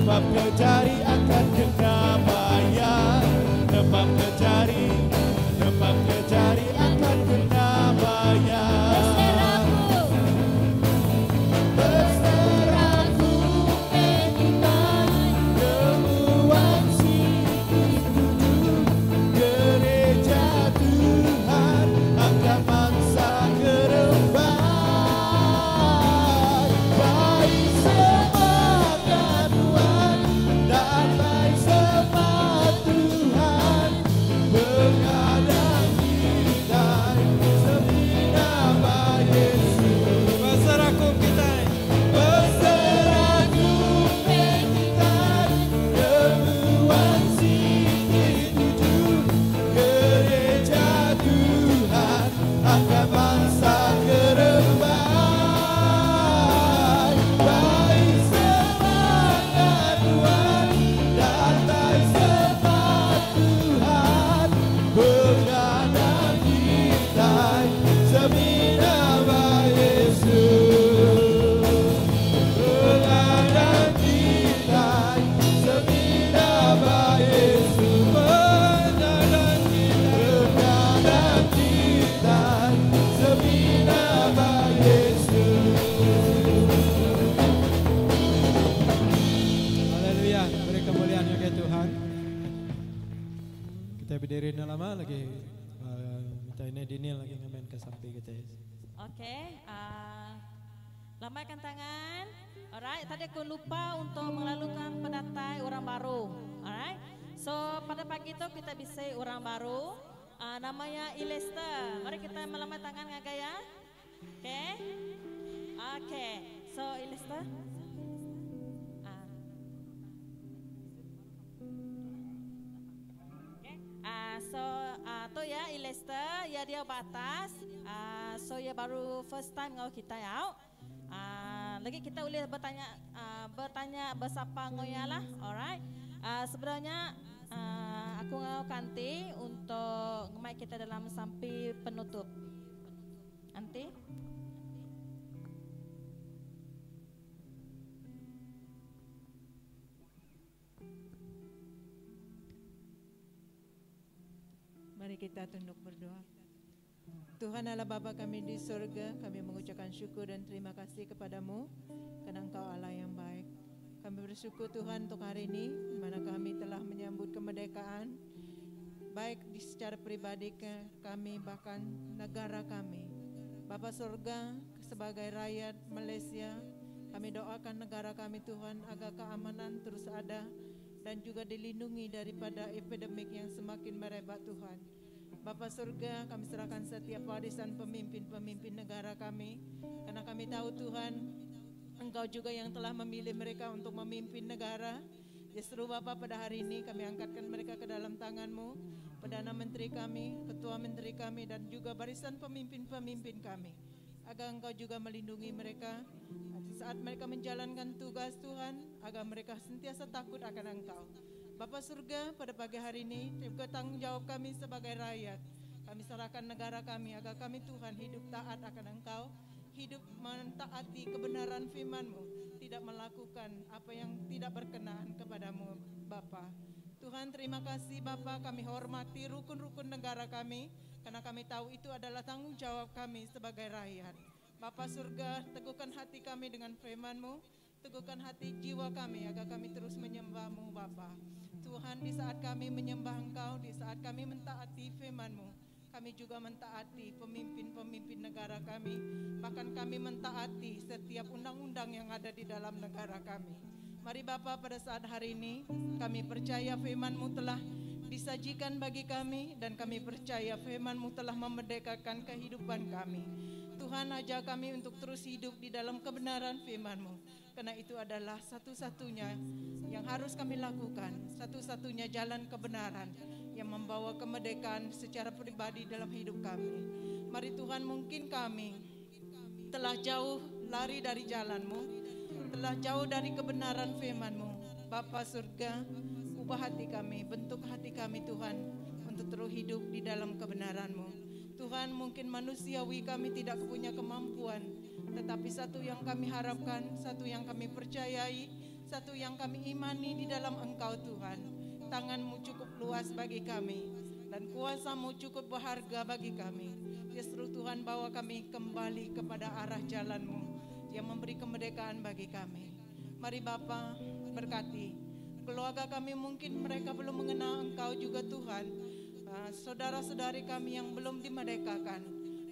Sebab kejari akan kena bayar. Sebab kejari akan kena bayar. Berserahku Tuhan, kemuan gereja Tuhan akan bangsa kerembai. Baik semangat Tuhan dan baik semangat Tuhan, begadang kita semina baik Yesus. Berserahku kita, berserahku kita, kemuan gereja Tuhan akan bangsa kerembai. Baik semangat Tuhan dan baik semangat Tuhan, begadang kita semina baik Yesus. Begadang kita semina baik Yesus. Begadang kita semina baik Yesus. Haleluya, beri kemuliaan bagi Tuhan. Kita berdiri lama lagi. Kita ini dinil lagi ngamen ke samping kita. Oke, lambaikan tangan. Alright, tadi aku lupa untuk melalukan pendatai orang baru. Alright, so pada pagi itu kita bisa orang baru. Namanya Ilester. Mari kita melambai tangan ngagaya. Oke, oke. So Ilester. Tu ya Ilester, ya dia batas. So ya baru first time ngau kita ya. Lagi kita boleh bertanya bersapa ngoya lah. Alright. Sebenarnya aku ngau kanti untuk ngemai kita dalam sampai penutup. Nanti. Mari kita tunduk berdoa. Tuhan Allah Bapa kami di surga, kami mengucapkan syukur dan terima kasih kepadamu karena Engkau Allah yang baik. Kami bersyukur Tuhan untuk hari ini di mana kami telah menyambut kemerdekaan, baik secara pribadi kami bahkan negara kami. Bapa surga, sebagai rakyat Malaysia, kami doakan negara kami Tuhan agar keamanan terus ada dan juga dilindungi daripada epidemik yang semakin merebak Tuhan. Bapa surga, kami serahkan setiap warisan pemimpin-pemimpin negara kami, karena kami tahu Tuhan, Engkau juga yang telah memilih mereka untuk memimpin negara. Justru Bapa pada hari ini kami angkatkan mereka ke dalam tangan-Mu, Perdana Menteri kami, Ketua Menteri kami, dan juga barisan pemimpin-pemimpin kami, agar Engkau juga melindungi mereka saat mereka menjalankan tugas Tuhan, agar mereka sentiasa takut akan Engkau. Bapa surga, pada pagi hari ini juga tanggung jawab kami sebagai rakyat. Kami serahkan negara kami agar kami Tuhan hidup taat akan Engkau, hidup mentaati kebenaran firman-Mu, tidak melakukan apa yang tidak berkenan kepadamu Bapa. Tuhan terima kasih Bapa, kami hormati rukun-rukun negara kami, karena kami tahu itu adalah tanggung jawab kami sebagai rakyat. Bapa surga, teguhkan hati kami dengan firman-Mu, teguhkan hati jiwa kami agar kami terus menyembah-Mu Bapa. Tuhan, di saat kami menyembah Engkau, di saat kami mentaati firman-Mu, kami juga mentaati pemimpin-pemimpin negara kami, bahkan kami mentaati setiap undang-undang yang ada di dalam negara kami. Mari Bapa, pada saat hari ini kami percaya firman-Mu telah disajikan bagi kami, dan kami percaya firman-Mu telah memerdekakan kehidupan kami. Tuhan, ajak kami untuk terus hidup di dalam kebenaran firman-Mu, karena itu adalah satu-satunya yang harus kami lakukan, satu-satunya jalan kebenaran yang membawa kemerdekaan secara pribadi dalam hidup kami. Mari Tuhan, mungkin kami telah jauh lari dari jalan-Mu, telah jauh dari kebenaran firman-Mu. Bapa surga, ubah hati kami, bentuk hati kami Tuhan, untuk terus hidup di dalam kebenaran-Mu. Tuhan, mungkin manusiawi kami tidak punya kemampuan, tetapi satu yang kami harapkan, satu yang kami percayai, Satu yang kami imani di dalam Engkau Tuhan, tangan-Mu cukup luas bagi kami dan kuasa-Mu cukup berharga bagi kami. Justru Tuhan bawa kami kembali kepada arah jalan-Mu yang memberi kemerdekaan bagi kami. Mari Bapa berkati keluarga kami, mungkin mereka belum mengenal Engkau juga Tuhan. Saudara-saudari kami yang belum dimerdekakan,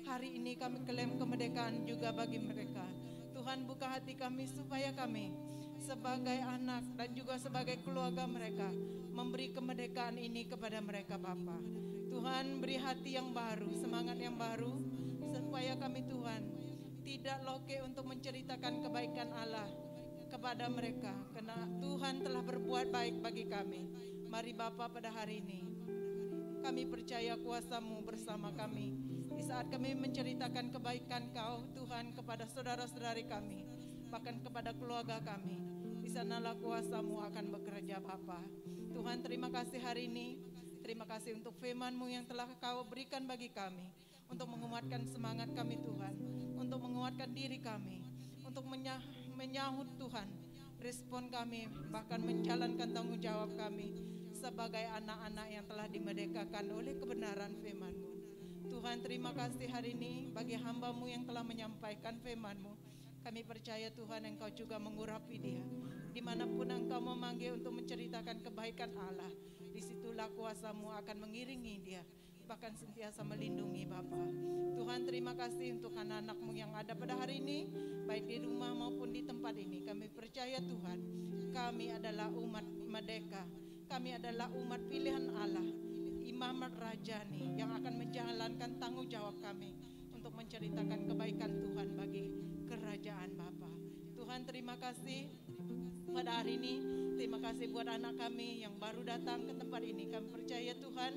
hari ini kami klaim kemerdekaan juga bagi mereka. Tuhan buka hati kami supaya kami sebagai anak dan juga sebagai keluarga mereka memberi kemerdekaan ini kepada mereka Bapa. Tuhan beri hati yang baru, semangat yang baru, supaya kami Tuhan tidak loke untuk menceritakan kebaikan Allah kepada mereka, karena Tuhan telah berbuat baik bagi kami. Mari Bapa pada hari ini kami percaya kuasa-Mu bersama kami. Di saat kami menceritakan kebaikan Kau Tuhan kepada saudara-saudari kami, bahkan kepada keluarga kami, di sanalah kuasa-Mu akan bekerja Bapa. Tuhan terima kasih hari ini, terima kasih untuk firman-Mu yang telah Kau berikan bagi kami, untuk menguatkan semangat kami Tuhan, untuk menguatkan diri kami, untuk menyahut Tuhan respon kami, bahkan menjalankan tanggung jawab kami sebagai anak-anak yang telah dimerdekakan oleh kebenaran firman-Mu. Tuhan terima kasih hari ini bagi hamba-Mu yang telah menyampaikan firman-Mu. Kami percaya Tuhan Engkau juga mengurapi dia. Dimanapun Engkau memanggil untuk menceritakan kebaikan Allah, disitulah kuasa-Mu akan mengiringi dia, bahkan sentiasa melindungi Bapa. Tuhan terima kasih untuk anak-anak-Mu yang ada pada hari ini, baik di rumah maupun di tempat ini. Kami percaya Tuhan, kami adalah umat merdeka, kami adalah umat pilihan Allah, imamat rajani yang akan menjalankan tanggung jawab kami untuk menceritakan kebaikan Tuhan bagi kerajaan Bapa. Tuhan terima kasih pada hari ini, terima kasih buat anak kami yang baru datang ke tempat ini. Kami percaya Tuhan,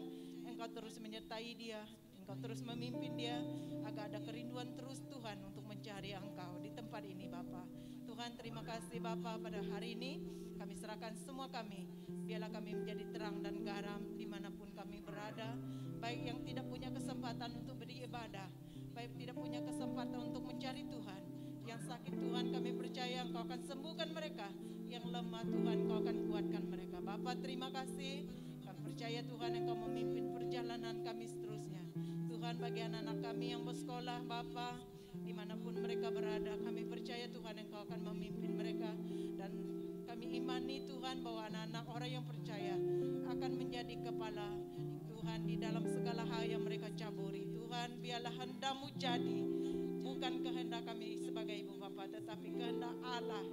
Engkau terus menyertai dia, Engkau terus memimpin dia, agar ada kerinduan terus Tuhan untuk mencari Engkau di tempat ini Bapa. Tuhan terima kasih Bapa, pada hari ini kami serahkan semua kami, biarlah kami menjadi terang dan garam dimanapun kami berada, baik yang tidak punya kesempatan untuk beribadah, baik tidak punya kesempatan untuk mencari Tuhan. Yang sakit Tuhan kami percaya Engkau akan sembuhkan mereka, yang lemah Tuhan Engkau akan kuatkan mereka. Bapa terima kasih, kami percaya Tuhan Engkau memimpin perjalanan kami seterusnya. Tuhan bagi anak-anak kami yang bersekolah Bapa, dimanapun mereka berada, kami percaya Tuhan Engkau akan memimpin mereka, dan kami imani Tuhan bahwa anak-anak orang yang percaya akan menjadi kepala Tuhan di dalam segala hal yang mereka caburi. Tuhan biarlah kehendak-Mu jadi, bukan kehendak kami sebagai ibu bapa, tetapi kehendak Allah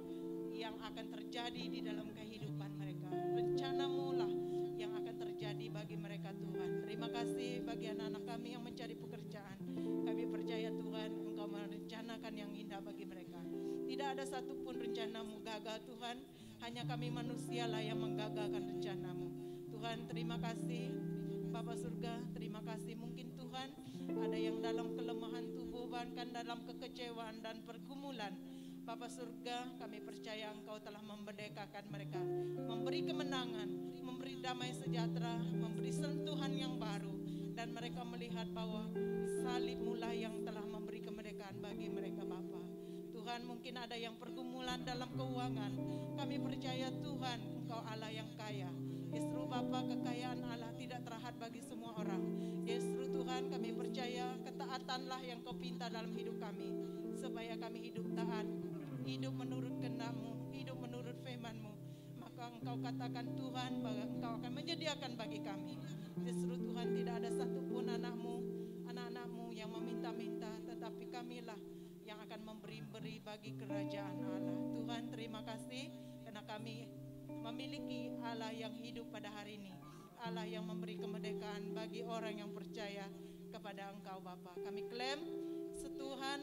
yang akan terjadi di dalam kehidupan mereka. Rencana-Mu lah yang akan terjadi bagi mereka Tuhan. Terima kasih bagi anak-anak kami yang mencari pekerjaan. Kami percaya Tuhan Engkau merencanakan yang indah bagi mereka. Tidak ada satupun rencana-Mu gagal Tuhan, hanya kami manusialah yang menggagalkan rencana-Mu. Tuhan terima kasih Bapa surga, terima kasih. Mungkin Tuhan ada yang dalam kelemahan tubuh, bahkan dalam kekecewaan dan pergumulan. Bapa surga, kami percaya Engkau telah memerdekakan mereka, memberi kemenangan, memberi damai sejahtera, memberi sentuhan yang baru, dan mereka melihat bahwa salib-Mu lah yang telah memberi kemerdekaan bagi mereka Bapa. Tuhan mungkin ada yang pergumulan dalam keuangan, kami percaya Tuhan Engkau Allah yang kaya. Justru Bapa, kekayaan Allah tidak terhad bagi semua orang. Justru Tuhan kami percaya ketaatanlah yang Kau pinta dalam hidup kami, supaya kami hidup taat, hidup menurut kehendak-Mu, hidup menurut firman-Mu. Maka Engkau katakan Tuhan bahwa Engkau akan menyediakan bagi kami. Justru Tuhan tidak ada satupun anak-anak-Mu yang meminta-minta, tetapi kamilah yang akan memberi-beri bagi kerajaan Allah. Tuhan terima kasih karena kami memiliki Allah yang hidup pada hari ini, Allah yang memberi kemerdekaan bagi orang yang percaya kepada Engkau Bapa. Kami klaim Tuhan,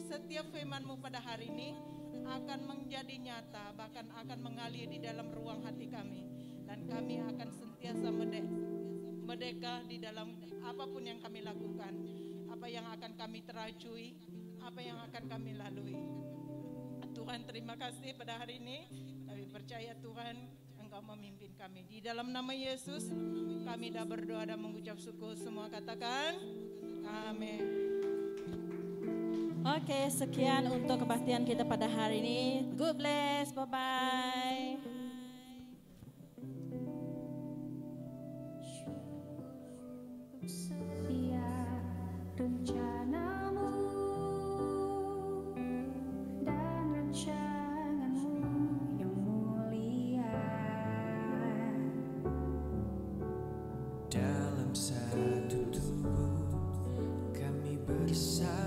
setiap firman-Mu pada hari ini akan menjadi nyata, bahkan akan mengalir di dalam ruang hati kami, dan kami akan sentiasa merdeka di dalam apapun yang kami lakukan, apa yang akan kami terajui, apa yang akan kami lalui. Tuhan terima kasih pada hari ini. Kami percaya Tuhan Engkau memimpin kami. Di dalam nama Yesus kami dah berdoa dan mengucap syukur. Semua katakan amin. Oke, sekian untuk kebaktian kita pada hari ini. God bless, bye-bye. Setiap rencanamu dan rancanganmu yang mulia, dalam satu tubuh kami bersama.